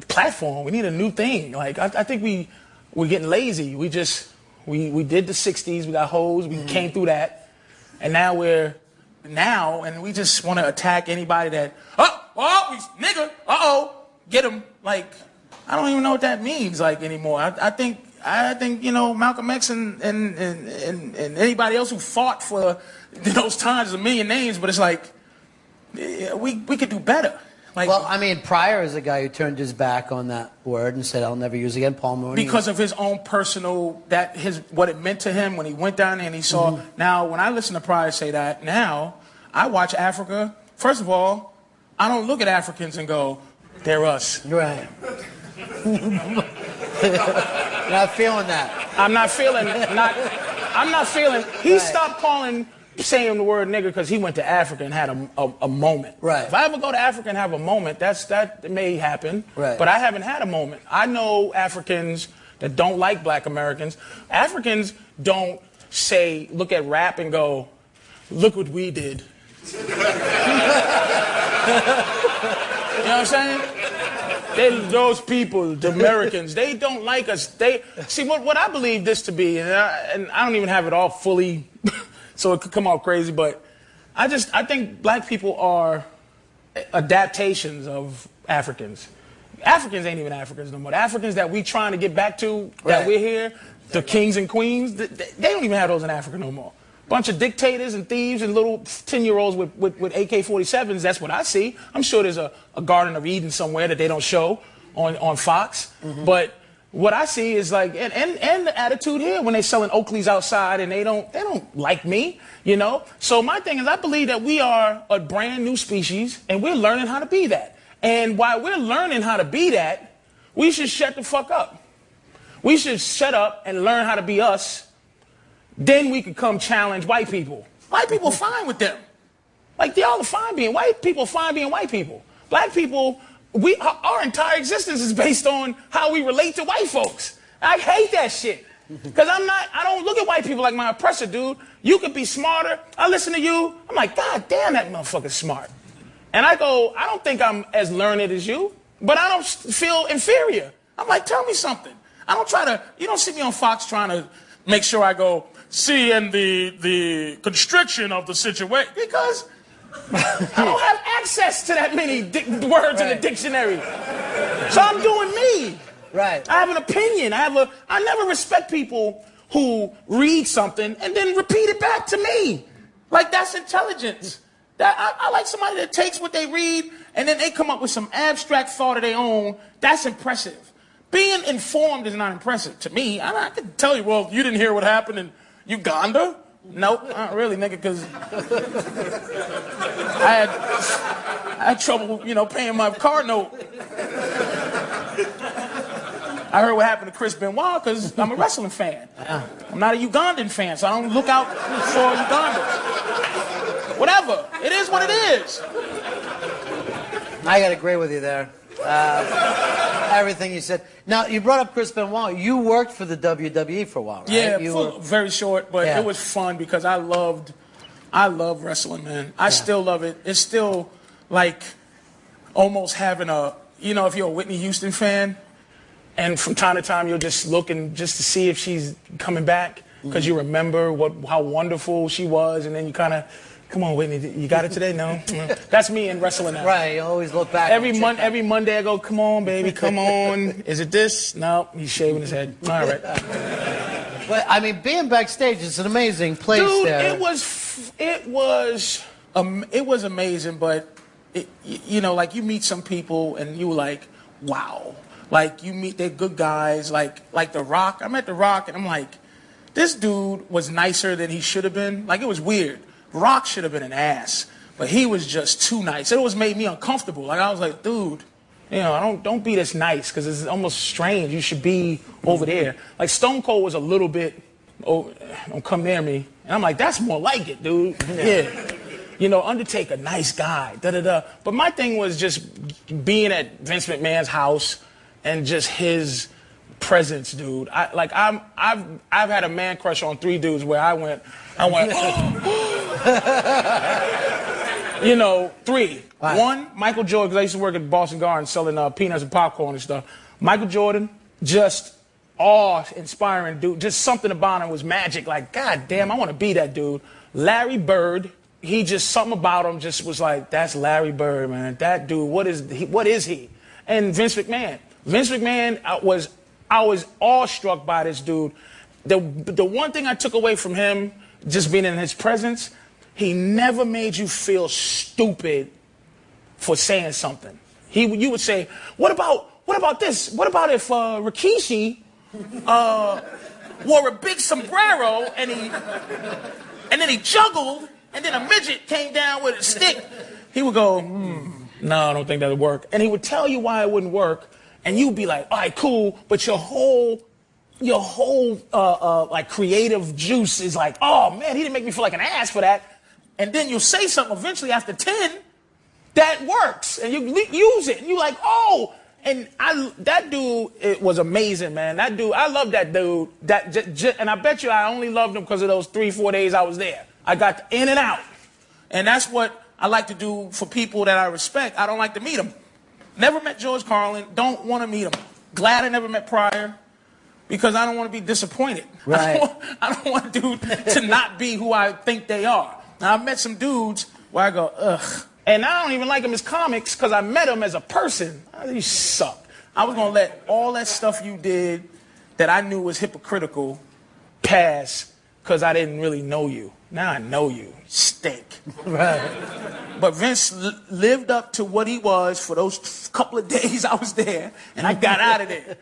platform. We need a new thing. Like I think we're getting lazy. We did the '60s. We got hoes. We came through that, and now and we just want to attack anybody that nigga. Get him. Like I don't even know what that means like anymore. I think Malcolm X and anybody else who fought for those times, a million names, but it's like we could do better. Like, well, I mean, Pryor is a guy who turned his back on that word and said, "I'll never use it again." Paul Mooney, because of his own personal what it meant to him when he went down there and he saw. Now, when I listen to Pryor say that, now I watch Africa. First of all, I don't look at Africans and go, "They're us." Right. Not feeling that. I'm not feeling. He stopped saying the word nigger because he went to Africa and had a moment. Right. If I ever go to Africa and have a moment, that may happen. Right. But I haven't had a moment. I know Africans that don't like black Americans. Africans don't look at rap and go, look what we did. You know what I'm saying? Those people, the Americans, they don't like us. They see what I believe this to be, and I don't even have it all fully, so it could come out crazy. But I think black people are adaptations of Africans. Africans ain't even Africans no more. The Africans that we trying to get back to, that we're here, the kings and queens, they don't even have those in Africa no more. Bunch of dictators and thieves and little 10-year-olds with AK-47s. That's what I see. I'm sure there's a Garden of Eden somewhere that they don't show on Fox. But what I see is like, and the attitude here when they're selling Oakleys outside and they don't like me, you know. So my thing is, I believe that we are a brand new species and we're learning how to be that. And while we're learning how to be that, we should shut the fuck up. We should shut up and learn how to be us. Then we could come challenge white people. White people fine with them. Like, y'all are fine being white people, fine being white people. Black people, our entire existence is based on how we relate to white folks. I hate that shit. Because I don't look at white people like my oppressor, dude. You could be smarter. I listen to you. I'm like, God damn, that motherfucker's smart. And I go, I don't think I'm as learned as you, but I don't feel inferior. I'm like, tell me something. You don't see me on Fox trying to make sure I go, see, and the constriction of the situation, because I don't have access to that many words in the dictionary. So I'm doing me. Right. I have an opinion. I never respect people who read something and then repeat it back to me. Like, that's intelligence. I like somebody that takes what they read and then they come up with some abstract thought of their own. That's impressive. Being informed is not impressive to me. I can tell you, well, you didn't hear what happened in Uganda? Nope, not really, nigga, because I had trouble, paying my car note. I heard what happened to Chris Benoit because I'm a wrestling fan. I'm not a Ugandan fan, so I don't look out for Ugandans. Whatever. It is what it is. I got to agree with you there. Everything you said. Now, you brought up Chris Benoit. You worked for the WWE for a while, right? Yeah, very short, but it was fun because I love wrestling, man. I still love it. It's still like almost having if you're a Whitney Houston fan, and from time to time you're just looking just to see if she's coming back because you remember how wonderful she was, and then you kind of, come on, Whitney, you got it today? No? That's me in wrestling now. Right, you always look back. Every Monday I go, come on, baby, come on. Is it this? No, he's shaving his head. All right. But, I mean, being backstage is an amazing place. Dude, there. it was amazing, but, like you meet some people and you like, wow. Like, you meet, they're good guys, like The Rock. I met The Rock, and I'm like, this dude was nicer than he should have been. Like, it was weird. Rock should have been an ass, but he was just too nice. It always made me uncomfortable. Like, I was like, dude, don't be this nice, because it's almost strange. You should be over there. Like, Stone Cold was a little bit, don't come near me. And I'm like, that's more like it, dude. Yeah. Undertaker, nice guy, da-da-da. But my thing was just being at Vince McMahon's house and just his presence, dude. I've had a man crush on 3 dudes where I went, you know, 3. Right. 1, Michael Jordan, because I used to work at Boston Garden selling peanuts and popcorn and stuff. Michael Jordan, just awe-inspiring dude. Just something about him was magic. Like, God damn, I want to be that dude. Larry Bird, he just, something about him just was like, that's Larry Bird, man. That dude, what is he? And Vince McMahon. Vince McMahon, I was awestruck by this dude. The one thing I took away from him, just being in his presence, he never made you feel stupid for saying something. You would say, what about this? What about if Rikishi wore a big sombrero and then he juggled and then a midget came down with a stick? He would go, no, I don't think that would work. And he would tell you why it wouldn't work, and you'd be like, all right, cool, but your whole like creative juice is like, oh man, he didn't make me feel like an ass for that. And then you'll say something eventually after 10 that works, and you use it, and you're like, oh. And that dude, it was amazing, man. That dude, I love that dude. And I bet you I only loved him because of those 3-4 days I was there. I got in and out, and that's what I like to do for people that I respect. I don't like to meet them. Never met George Carlin. Don't want to meet him. Glad I never met Pryor, because I don't want to be disappointed. Right. I don't want dude to not be who I think they are. Now, I've met some dudes where I go, ugh. And I don't even like them as comics because I met them as a person. Oh, you suck. I was going to let all that stuff you did that I knew was hypocritical pass because I didn't really know you. Now I know you. You stink. Right. But Vince lived up to what he was for those couple of days I was there, and I got out of there.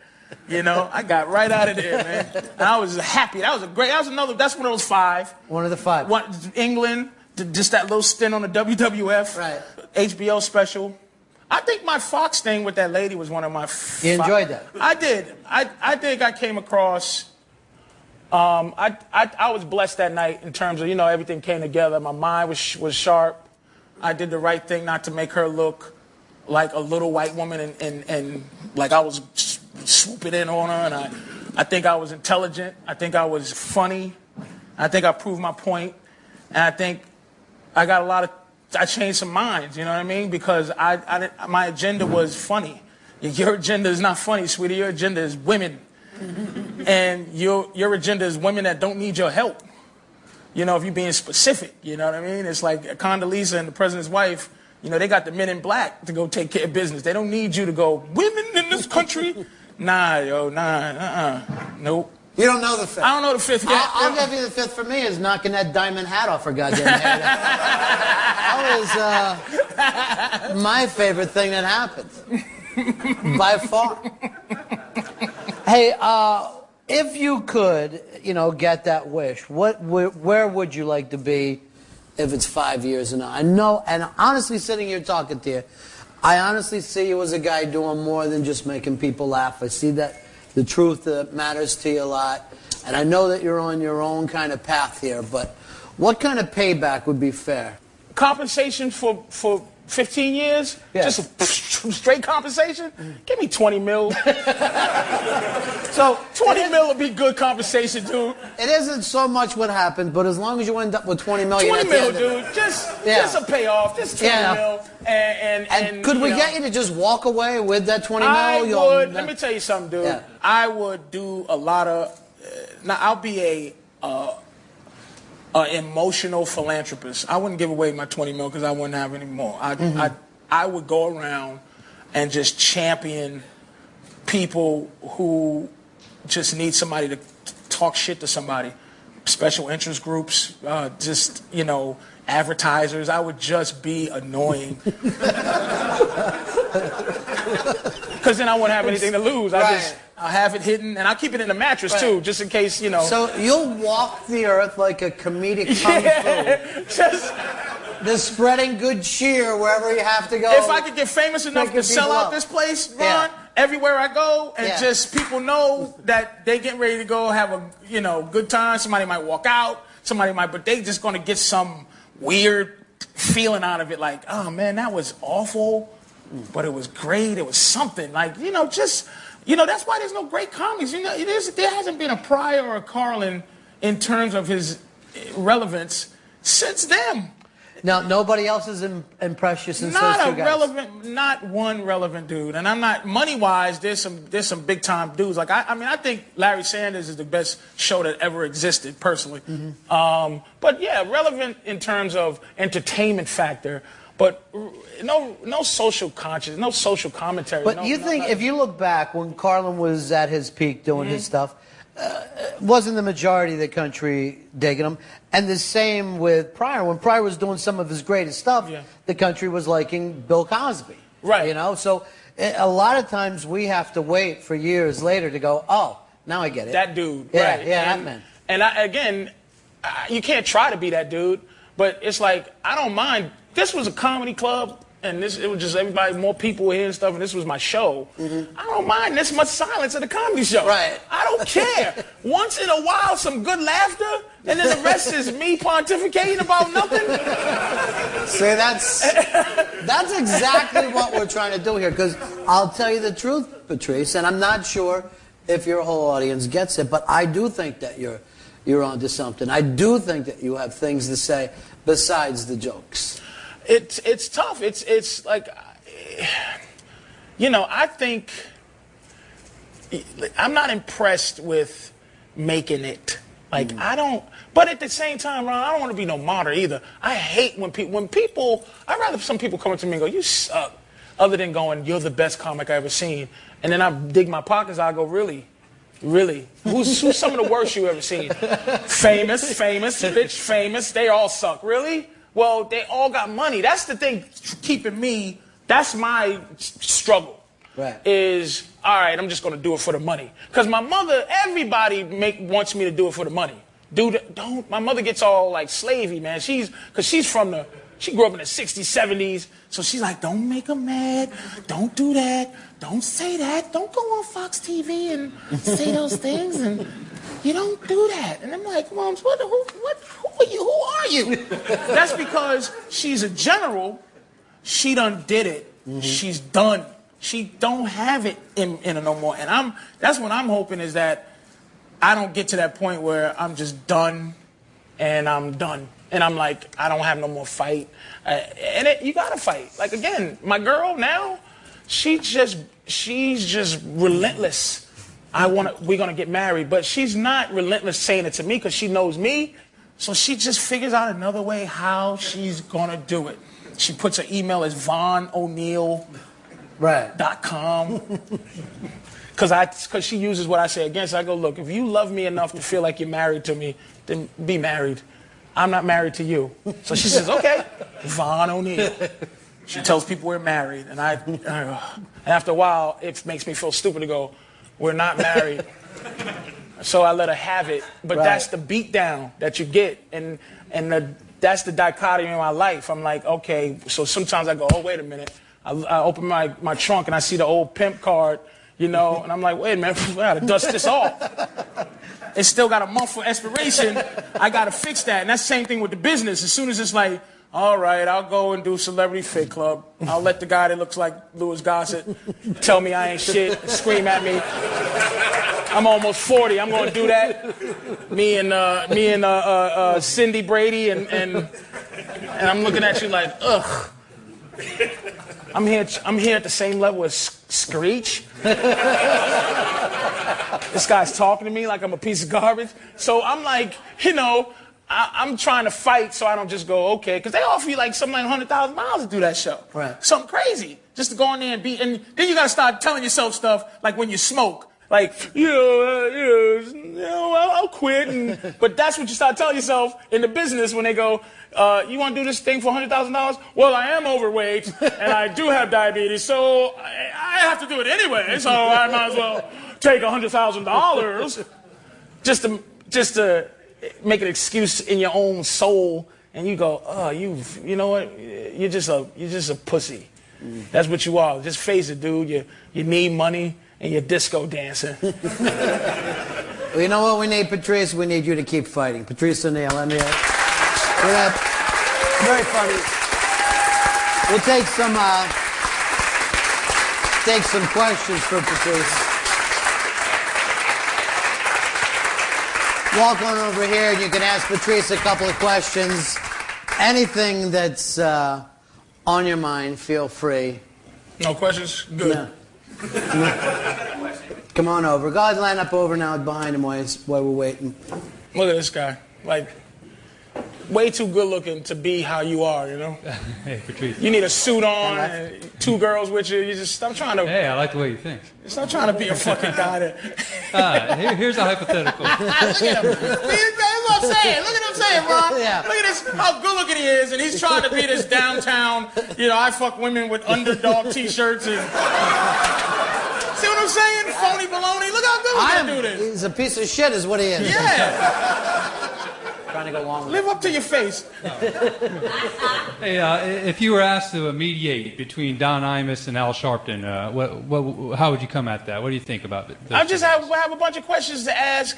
You know, I got right out of there, man. And I was happy. That's one of those 5. One of the 5. England. Just that little stint on the WWF, right. HBO special. I think my Fox thing with that lady was one of my. You enjoyed that? I did. I think I came across. I was blessed that night in terms of, you know, everything came together. My mind was sharp. I did the right thing not to make her look like a little white woman and like I was swooping in on her. And I think I was intelligent. I think I was funny. I think I proved my point. And I think I got I changed some minds, you know what I mean? Because my agenda was funny. Your agenda is not funny, sweetie. Your agenda is women. And your agenda is women that don't need your help. You know, if you're being specific, you know what I mean? It's like Condoleezza and the president's wife, you know, they got the men in black to go take care of business. They don't need you to go, women in this country? Nope. You don't know the 5th. I don't know the 5th yet. I'll give you the 5th for me is knocking that diamond hat off her goddamn head. That was my favorite thing that happened. By far. Hey, if you could, you know, get that wish, where would you like to be if it's 5 years from now? I know, and honestly, sitting here talking to you, I honestly see you as a guy doing more than just making people laugh. I see that the truth matters to you a lot. And I know that you're on your own kind of path here, but what kind of payback would be fair? Compensation for 15 years? Yeah. Just straight compensation? Give me 20 mil. So 20 mil would be good compensation, dude. It isn't so much what happened, but as long as you end up with 20 million. 20 mil, dude. Just a payoff. Just 20 mil. And could we get you to just walk away with that 20 mil? I would. Let me tell you something, dude. Yeah. I would do a lot of. Now I'll be a emotional philanthropist. I wouldn't give away my 20 mil because I wouldn't have any more. I would go around and just champion people who just need somebody to talk shit to somebody. Special interest groups, just, you know, advertisers. I would just be annoying. Because then I wouldn't have anything to lose. I'll have it hidden, and I'll keep it in the mattress, too, just in case, you know. So you'll walk the earth like a comedic kung fu. Just spreading good cheer wherever you have to go. If I could get famous enough to sell out this place, Ron, everywhere I go, and just people know that they getting ready to go have a, you know, good time. Somebody might walk out, but they just going to get some weird feeling out of it, like, oh man, that was awful, but it was great. It was something, like, you know, just that's why there's no great comics. There hasn't been a Pryor or a Carlin in terms of his relevance since them. Now, nobody else has impressed you since those two guys? Not one relevant dude. And I'm not, money-wise, there's some big-time dudes. Like, I think Larry Sanders is the best show that ever existed, personally. Mm-hmm. But, yeah, relevant in terms of entertainment factor, but no social conscience, no social commentary. But you think, if you look back, when Carlin was at his peak doing his stuff, wasn't the majority of the country digging him? And the same with Pryor. When Pryor was doing some of his greatest stuff, the country was liking Bill Cosby. Right. So a lot of times we have to wait for years later to go, oh, now I get it. That dude. Yeah, right. yeah, that man. And again, you can't try to be that dude, but it's like, I don't mind. This was a comedy club. And it was just everybody, more people were here and stuff, and this was my show. I don't mind this much silence at a comedy show. Right. I don't care. Once in a while, some good laughter, and then the rest is me pontificating about nothing. See, that's exactly what we're trying to do here, because I'll tell you the truth, Patrice, and I'm not sure if your whole audience gets it, but I do think that you're onto something. I do think that you have things to say besides the jokes. It's tough. It's like, I think I'm not impressed with making it. Like, I don't, but at the same time, Ron, I don't want to be no martyr either. I hate when people, I'd rather some people come up to me and go, you suck, other than going, you're the best comic I ever seen. And then I dig my pockets, I go, really? Really? Who's some of the worst you ever seen? Famous, bitch, famous, they all suck. Really? Well, they all got money. That's the thing keeping me, that's my struggle. Right. Is, all right, I'm just going to do it for the money. Because my mother, everybody wants me to do it for the money. My mother gets all like slavey, man. Because she grew up in the 60s, 70s. So she's like, don't make them mad. Don't do that. Don't say that. Don't go on Fox TV and say those things. And you don't do that. And I'm like, Moms, who are you? Who are you? That's because she's a general. She done did it. She's done. She don't have it in her no more. And that's what I'm hoping is that I don't get to that point where I'm just done and I'm done. And I'm like, I don't have no more fight. You gotta fight. Like, again, my girl now, she's just relentless. We're gonna get married, but she's not relentless saying it to me because she knows me. So she just figures out another way how she's gonna do it. She puts her email as VonOneal.com. Because she uses what I say against. I go, look, if you love me enough to feel like you're married to me, then be married. I'm not married to you. So she says, okay, Von O'Neill. She tells people we're married. And after a while, it makes me feel stupid to go, we're not married. So I let her have it. But that's the beat down that you get. And that's the dichotomy in my life. I'm like, okay, so sometimes I go, oh, wait a minute. I open my trunk and I see the old pimp card, and I'm like, wait a minute, I gotta dust this off. It's still got a month for expiration. I gotta fix that. And that's the same thing with the business. As soon as it's like, all right, I'll go and do Celebrity Fit Club. I'll let the guy that looks like Louis Gossett tell me I ain't shit, scream at me. I'm almost 40. I'm gonna do that. Me and Cindy Brady and I'm looking at you like, ugh. I'm here at the same level as Screech. This guy's talking to me like I'm a piece of garbage. So I'm like, I'm trying to fight so I don't just go, okay. Because they offer you like something like $100,000 to do that show. Right. Something crazy. Just to go in there and beat. And then you got to start telling yourself stuff like when you smoke. Like, I'll quit. But that's what you start telling yourself in the business when they go, you want to do this thing for $100,000? Well, I am overweight, and I do have diabetes, so I have to do it anyway, so I might as well take $100,000 just to make an excuse in your own soul, and you go, oh, you know what? You're just a pussy. That's what you are. Just face it, dude. You need money. And you're disco dancing. Well, you know what we need, Patrice? We need you to keep fighting. Patrice Oneal, let me very funny. We'll take some questions for Patrice. walk on over here and you can ask Patrice a couple of questions. Anything that's on your mind, feel free. No questions? Good. No. Come on over. Go ahead, line up over now behind him while we're waiting. Look at this guy. Like, way too good looking to be how you are, you know? Hey, Patrice. You need a suit on, and 2 girls with you. You just stop trying to. Hey, I like the way you think. Stop trying to be a fucking guy that. Here's a hypothetical. Look at him. That's what I'm saying. Look at him saying, Ron. Yeah. Look at this, how good looking he is, and he's trying to be this downtown, I fuck women with underdog t-shirts and. See what I'm saying? Phony baloney. Look how good looking dude is. He's a piece of shit, is what he is. Yeah. Trying to go along with Live up to your face. Hey, if you were asked to mediate between Don Imus and Al Sharpton, how would you come at that? What do you think about it? I just have a bunch of questions to ask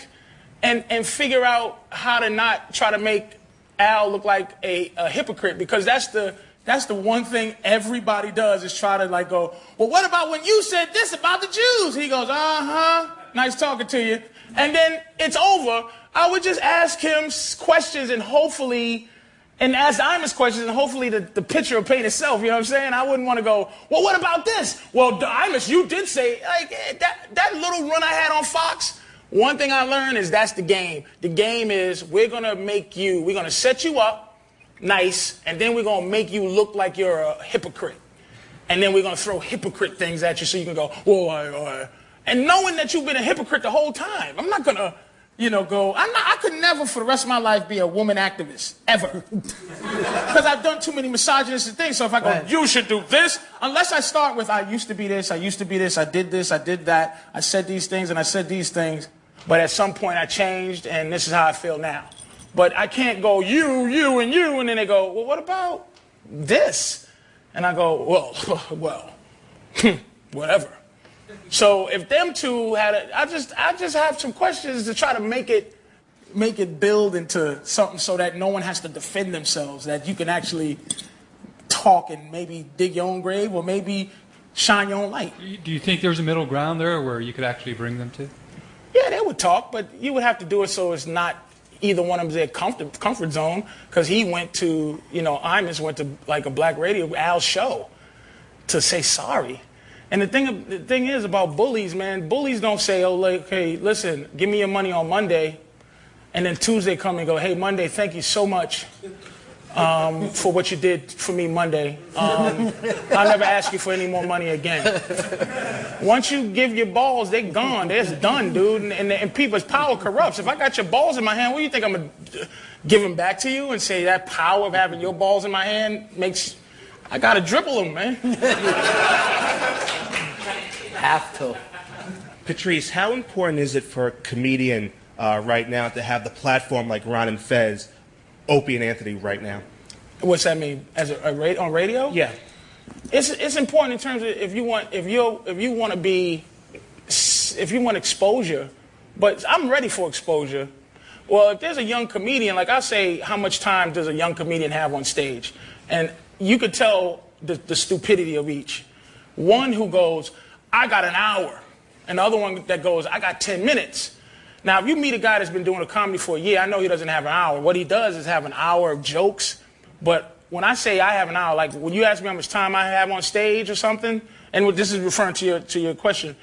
and figure out how to not try to make Al look like a hypocrite, because that's the one thing everybody does is try to go, well, what about when you said this about the Jews? He goes, nice talking to you. And then it's over. I would just ask him questions and ask Imus questions, and hopefully the picture will paint itself, you know what I'm saying? I wouldn't want to go, well, what about this? Well, Imus, you did say, that little run I had on Fox, one thing I learned is that's the game. The game is we're going to set you up nice, and then we're going to make you look like you're a hypocrite. And then we're going to throw hypocrite things at you so you can go, well, and knowing that you've been a hypocrite the whole time. I'm not going to, I could never for the rest of my life be a woman activist, ever. Because I've done too many misogynistic things. So if I go, you should do this, unless I start with, I used to be this, I used to be this, I did this, I did that, I said these things and I said these things, but at some point I changed and this is how I feel now. But I can't go, you, and you, and then they go, well, what about this? And I go, well, whatever. So if them two had I just have some questions to try to make it build into something so that no one has to defend themselves, that you can actually talk and maybe dig your own grave or maybe shine your own light. Do you think there's a middle ground there where you could actually bring them to? Yeah, they would talk, but you would have to do it so it's not either one of them their comfort zone, because he went to, Imus went to like a black radio, Al's show, to say sorry. And the thing is about bullies, man, bullies don't say, hey, listen, give me your money on Monday, and then Tuesday come and go, hey, Monday, thank you so much for what you did for me Monday. I'll never ask you for any more money again. Once you give your balls, they're gone. It's done, dude. And people's power corrupts. If I got your balls in my hand, what do you think I'm going to give them back to you and say that power of having your balls in my hand makes... I got to dribble them, man. Have to. Patrice, how important is it for a comedian right now to have the platform like Ron and Fez, Opie and Anthony right now? What's that mean? As on radio? Yeah. It's important in terms of if you want exposure, but I'm ready for exposure. Well, if there's a young comedian, like I say, how much time does a young comedian have on stage? And you could tell the stupidity of each. One who goes, I got an hour, and the other one that goes, I got 10 minutes. Now, if you meet a guy that's been doing a comedy for a year, I know he doesn't have an hour. What he does is have an hour of jokes. But when I say I have an hour, like when you ask me how much time I have on stage or something, and this is referring to your question,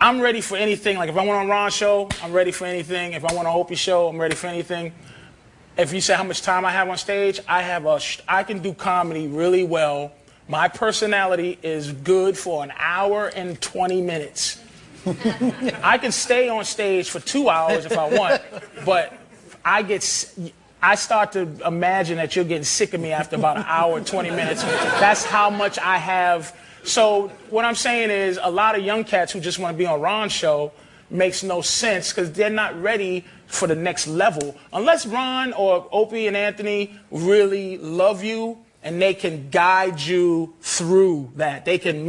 I'm ready for anything. Like if I went on Ron's show, I'm ready for anything. If I went on Opie's show, I'm ready for anything. If you say how much time I have on stage, I can do comedy really well. My personality is good for an hour and 20 minutes. I can stay on stage for 2 hours if I want, but I start to imagine that you're getting sick of me after about an hour and 20 minutes. That's how much I have. So what I'm saying is a lot of young cats who just want to be on Ron's show makes no sense because they're not ready for the next level. Unless Ron or Opie and Anthony really love you and they can guide you through that. They can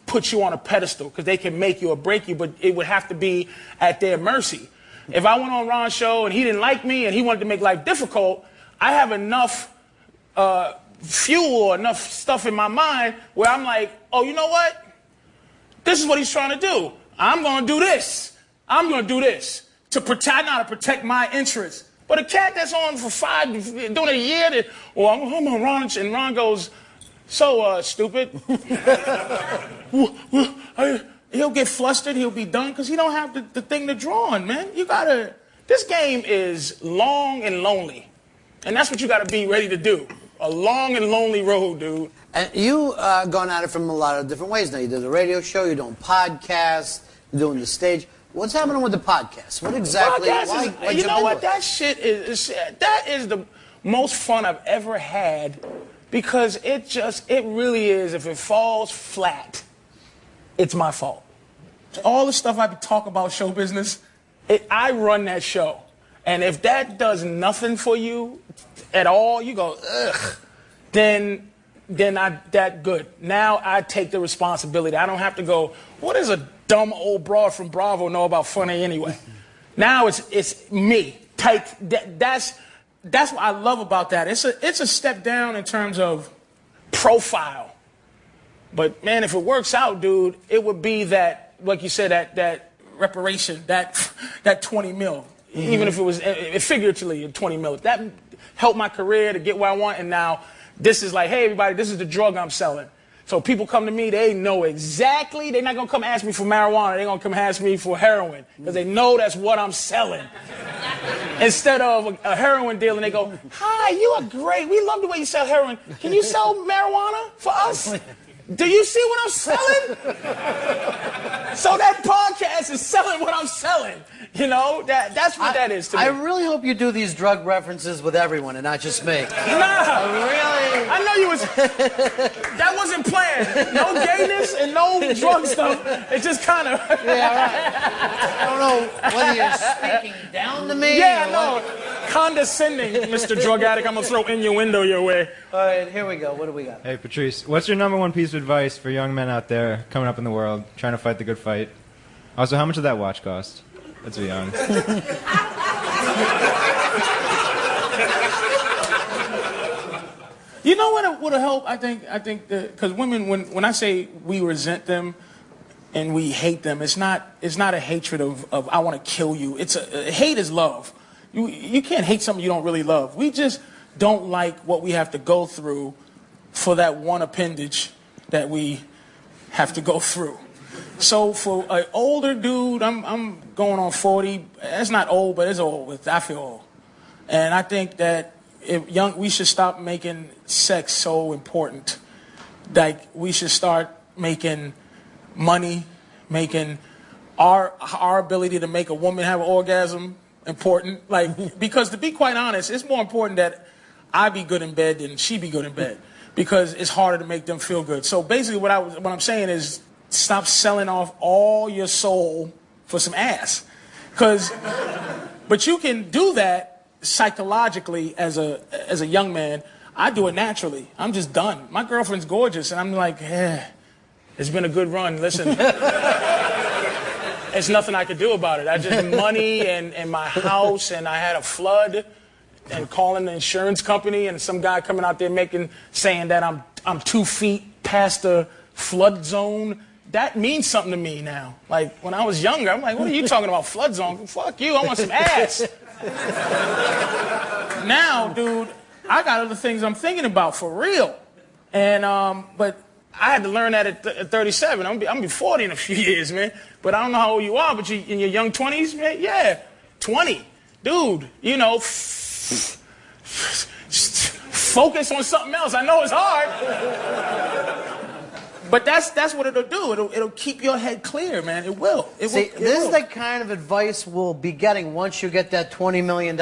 put you on a pedestal because they can make you or break you, but it would have to be at their mercy. If I went on Ron's show and he didn't like me and he wanted to make life difficult, I have enough fuel or enough stuff in my mind where I'm like, oh, you know what? This is what he's trying to do. I'm going to do this. I'm going to do this. to protect my interests. But a cat that's on for doing a year, I'm on Ron, and Ron goes, so, stupid. He'll get flustered, he'll be done, because he don't have the thing to draw on, man. This game is long and lonely. And that's what you gotta be ready to do. A long and lonely road, dude. And you gone at it from a lot of different ways now. You did the radio show, you're doing podcasts, you're doing the stage. What happening with the podcast? What exactly? You know what? That shit that is the most fun I've ever had, because it really is. If it falls flat, it's my fault. All the stuff I talk about show business, I run that show, and if that does nothing for you at all, you go ugh. Then that good. Now I take the responsibility. I don't have to go, what does a dumb old broad from Bravo know about funny anyway? Now it's me. That's what I love about that. It's a step down in terms of profile. But man, if it works out, dude, it would be that, like you said, that reparation, that 20 mil. Mm-hmm. Even if it was figuratively 20 mil. That helped my career to get where I want, and now this is like, hey, everybody, this is the drug I'm selling. So people come to me, they know exactly. They're not going to come ask me for marijuana. They're going to come ask me for heroin, because they know that's what I'm selling. Instead of a heroin deal, and they go, hi, you are great. We love the way you sell heroin. Can you sell marijuana for us? Do you see what I'm selling? So that podcast is selling what I'm selling. You know, that's what that is to me. I really hope you do these drug references with everyone and not just me. Nah. I know you was... That wasn't planned. No gayness and no drug stuff. It just kind of... Yeah, right. I don't know whether you're speaking down to me. Yeah, no. Condescending, Mr. Drug Addict. I'm going to throw innuendo your way. All right, here we go. What do we got? Hey, Patrice, what's your #1 piece of advice for young men out there coming up in the world, trying to fight the good fight? Also, how much did that watch cost? Let's be honest. You know what would have helped? I think because women, when I say we resent them and we hate them, it's not a hatred of I want to kill you. Hate is love. You can't hate something you don't really love. We just don't like what we have to go through for that one appendage that we have to go through. So for an older dude, I'm going on 40. That's not old, but it's old. I feel old. And I think that we should stop making sex so important. Like, we should start making money, making our ability to make a woman have an orgasm important. Like, because to be quite honest, it's more important that I be good in bed than she be good in bed, because it's harder to make them feel good. So basically what I'm saying is, stop selling off all your soul for some ass. But you can do that psychologically as a young man. I do it naturally. I'm just done. My girlfriend's gorgeous, and I'm like, it's been a good run. Listen, there's nothing I could do about it. I just money and my house, and I had a flood, and calling the insurance company, and some guy coming out there saying that I'm 2 feet past the flood zone. That means something to me now. Like, when I was younger, I'm like, what are you talking about, flood zone? Fuck you, I want some ass. Now, dude, I got other things I'm thinking about for real. And, but I had to learn that at 37. I'm gonna be 40 in a few years, man. But I don't know how old you are, but you in your young 20s, man? Yeah, 20. Dude, you know, focus on something else. I know it's hard. But that's what it'll do. It'll keep your head clear, man. It will. This is the kind of advice we'll be getting once you get that $20 million.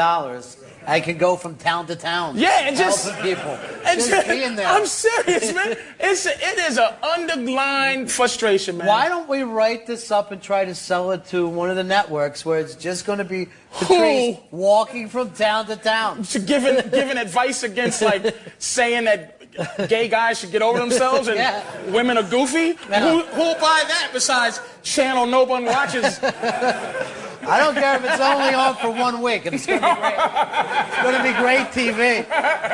I can go from town to town. Yeah, and just helping people. And just being there. I'm serious, man. It is an underlying frustration, man. Why don't we write this up and try to sell it to one of the networks where it's just going to be Patrice walking from town to town, giving advice against, like, saying that gay guys should get over themselves and women are goofy? No. Who'll buy that besides channel no one watches? I don't care if it's only on for 1 week. It's going to be great. It's going to be great TV.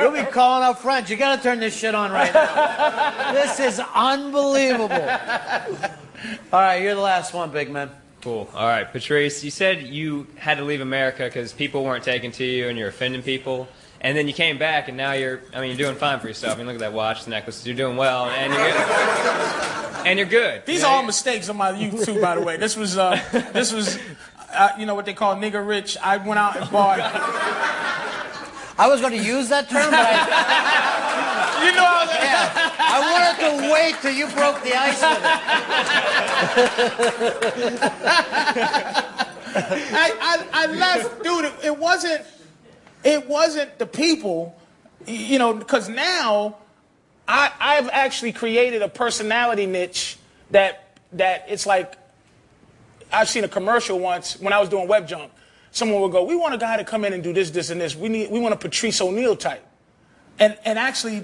You'll be calling up friends. You got to turn this shit on right now. This is unbelievable. All right, you're the last one, big man. Cool. All right, Patrice, you said you had to leave America because people weren't taking to you and you're offending people. And then you came back, and now you're doing fine for yourself. I mean, look at that watch, the necklace. You're doing well, and you're good. And you're good. These are all mistakes on my YouTube, by the way. This was you know what they call nigger rich. I went out and bought. I was going to use that term, but you know, I wanted to wait till you broke the ice with it. I left, dude. It wasn't the people, you know, because now I've actually created a personality niche that it's like, I've seen a commercial once when I was doing web junk. Someone would go, we want a guy to come in and do this, this, and this. We want a Patrice Oneal type. And actually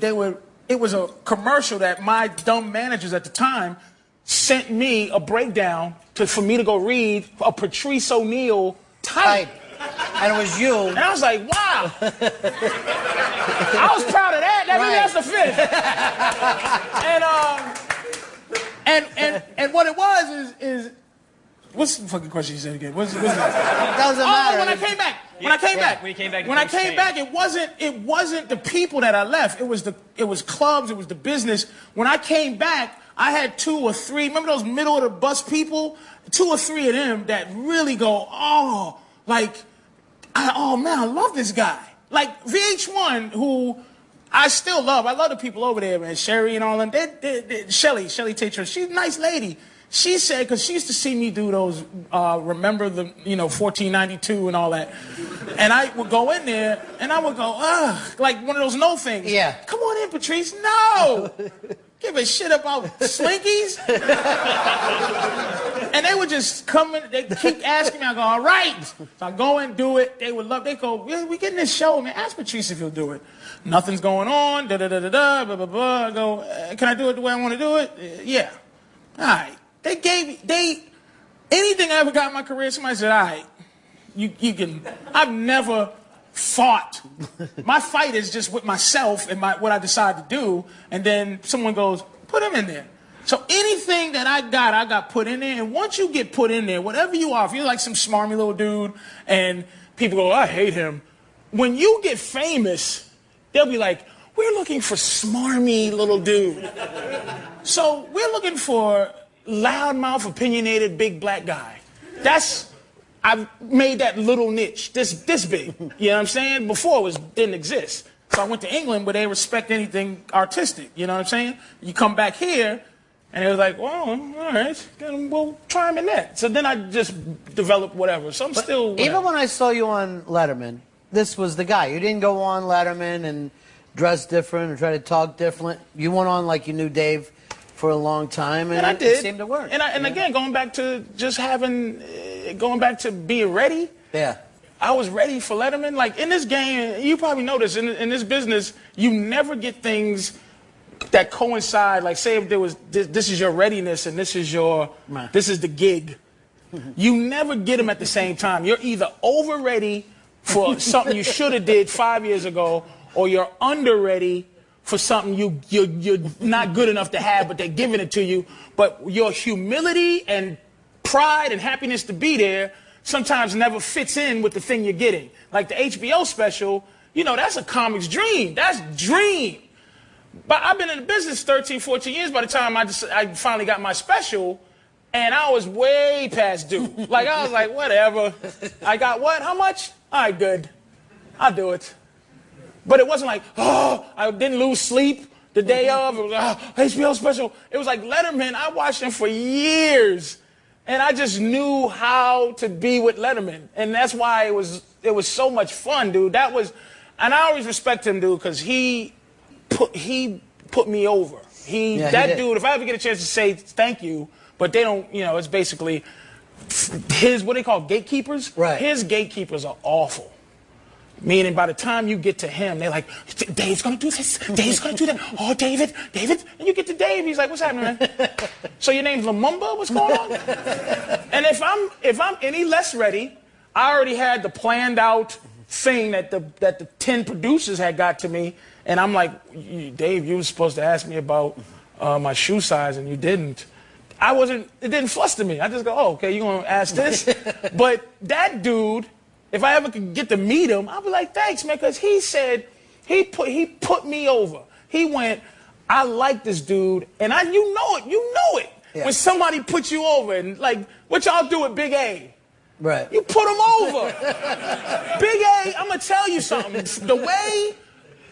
it was a commercial that my dumb managers at the time sent me a breakdown for me to go read a Patrice Oneal type. And it was you. And I was like, wow. I was proud of that. Maybe that's the finish. And what it was is what's the fucking question you said again? What's that? Doesn't matter. When I came back. When I came back, it wasn't the people that I left. It was clubs. It was the business. When I came back, I had 2 or 3. Remember those middle of the bus people? 2 or 3 of them that really go, oh, like, oh man, I love this guy. Like VH1, who I still love. I love the people over there, man. Sherry and all them. Shelly Tatro. She's a nice lady. She said, because she used to see me do those, remember the, 1492 and all that. And I would go in there, and I would go, ugh, like one of those no things. Yeah. Come on in, Patrice. No! Give a shit about slinkies. And they would just come in, they keep asking me, I go, all right. So I go and do it. They would love, they go, we getting this show, man. Ask Patrice if he'll do it. Nothing's going on, da-da-da-da-da, blah, blah, blah. I go, can I do it the way I want to do it? Yeah. All right. Anything I ever got in my career, somebody said, all right, you can, I've never fought. My fight is just with myself and what I decide to do, and then someone goes, put him in there. So anything that I got put in there, and once you get put in there, whatever you are, if you're like some smarmy little dude, and people go, I hate him, when you get famous, they'll be like, we're looking for smarmy little dude. So we're looking for loudmouth, opinionated, big black guy. I've made that little niche, this big. You know what I'm saying? Before it didn't exist. So I went to England where they respect anything artistic. You know what I'm saying? You come back here, and it was like, well, all right, then we'll try him in that. So then I just developed whatever. So I'm still whatever. Even when I saw you on Letterman, this was the guy. You didn't go on Letterman and dress different or try to talk different. You went on like you knew Dave for a long time, and I did. It seemed to work. And again, going back to being ready. Yeah. I was ready for Letterman. Like in this game, you probably noticed in this business, you never get things that coincide. Like say if there was this is your readiness and this is the gig. You never get them at the same time. You're either over ready for something you should have did 5 years ago, or you're under ready for something you're not good enough to have, but they're giving it to you. But your humility and pride and happiness to be there sometimes never fits in with the thing you're getting. Like the HBO special, that's a comic's dream. That's dream. But I've been in the business 13, 14 years by the time I finally got my special, and I was way past due. Like, I was like, whatever. I got what? How much? All right, good. I'll do it. But it wasn't like, oh, I didn't lose sleep the day of. It was HBO special. It was like Letterman. I watched him for years. And I just knew how to be with Letterman. And that's why it was so much fun, dude. And I always respect him, dude, because he put me over. He dude, if I ever get a chance to say thank you, but they don't, it's basically what they call gatekeepers. Right. His gatekeepers are awful. Meaning by the time you get to him, they're like, Dave's going to do this, Dave's going to do that. Oh, David. And you get to Dave, he's like, what's happening, man? So your name's Lumumba? What's going on? And if I'm any less ready, I already had the planned out thing that the 10 producers had got to me. And I'm like, Dave, you were supposed to ask me about my shoe size, and you didn't. it didn't fluster me. I just go, oh, okay, you gonna ask this? But that dude, if I ever could get to meet him, I'd be like, thanks, man, because he said, he put me over. He went, I like this dude, and you know it. Yeah. When somebody puts you over, and like, what y'all do with Big A? Right. You put him over. Big A, I'm gonna tell you something. The way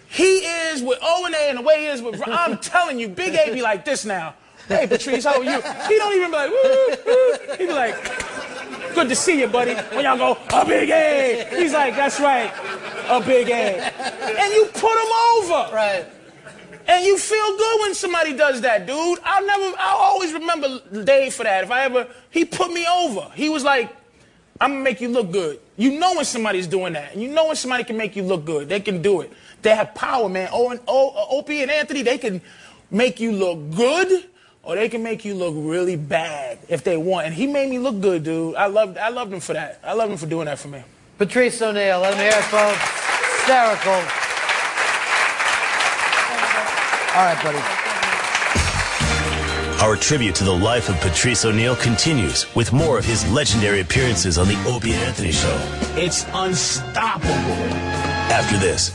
he is with O and A and the way he is with, I'm telling you, Big A be like this now. Hey, Patrice, how are you? He don't even be like, woo, woo. He be like, good to see you, buddy. When y'all go, a Big A. He's like, that's right, a Big A. And you put him over. Right. And you feel good when somebody does that, dude. I'll always remember Dave for that. He put me over. He was like, I'm gonna make you look good. You know when somebody's doing that. And you know when somebody can make you look good. They can do it. They have power, man. Opie and Anthony, they can make you look good, or they can make you look really bad if they want. And he made me look good, dude. I loved him for that. I loved him for doing that for me. Patrice Oneal, let me hear it, folks. Hysterical. All right, buddy. Our tribute to the life of Patrice Oneal continues with more of his legendary appearances on the Opie and Anthony Show. It's unstoppable. After this.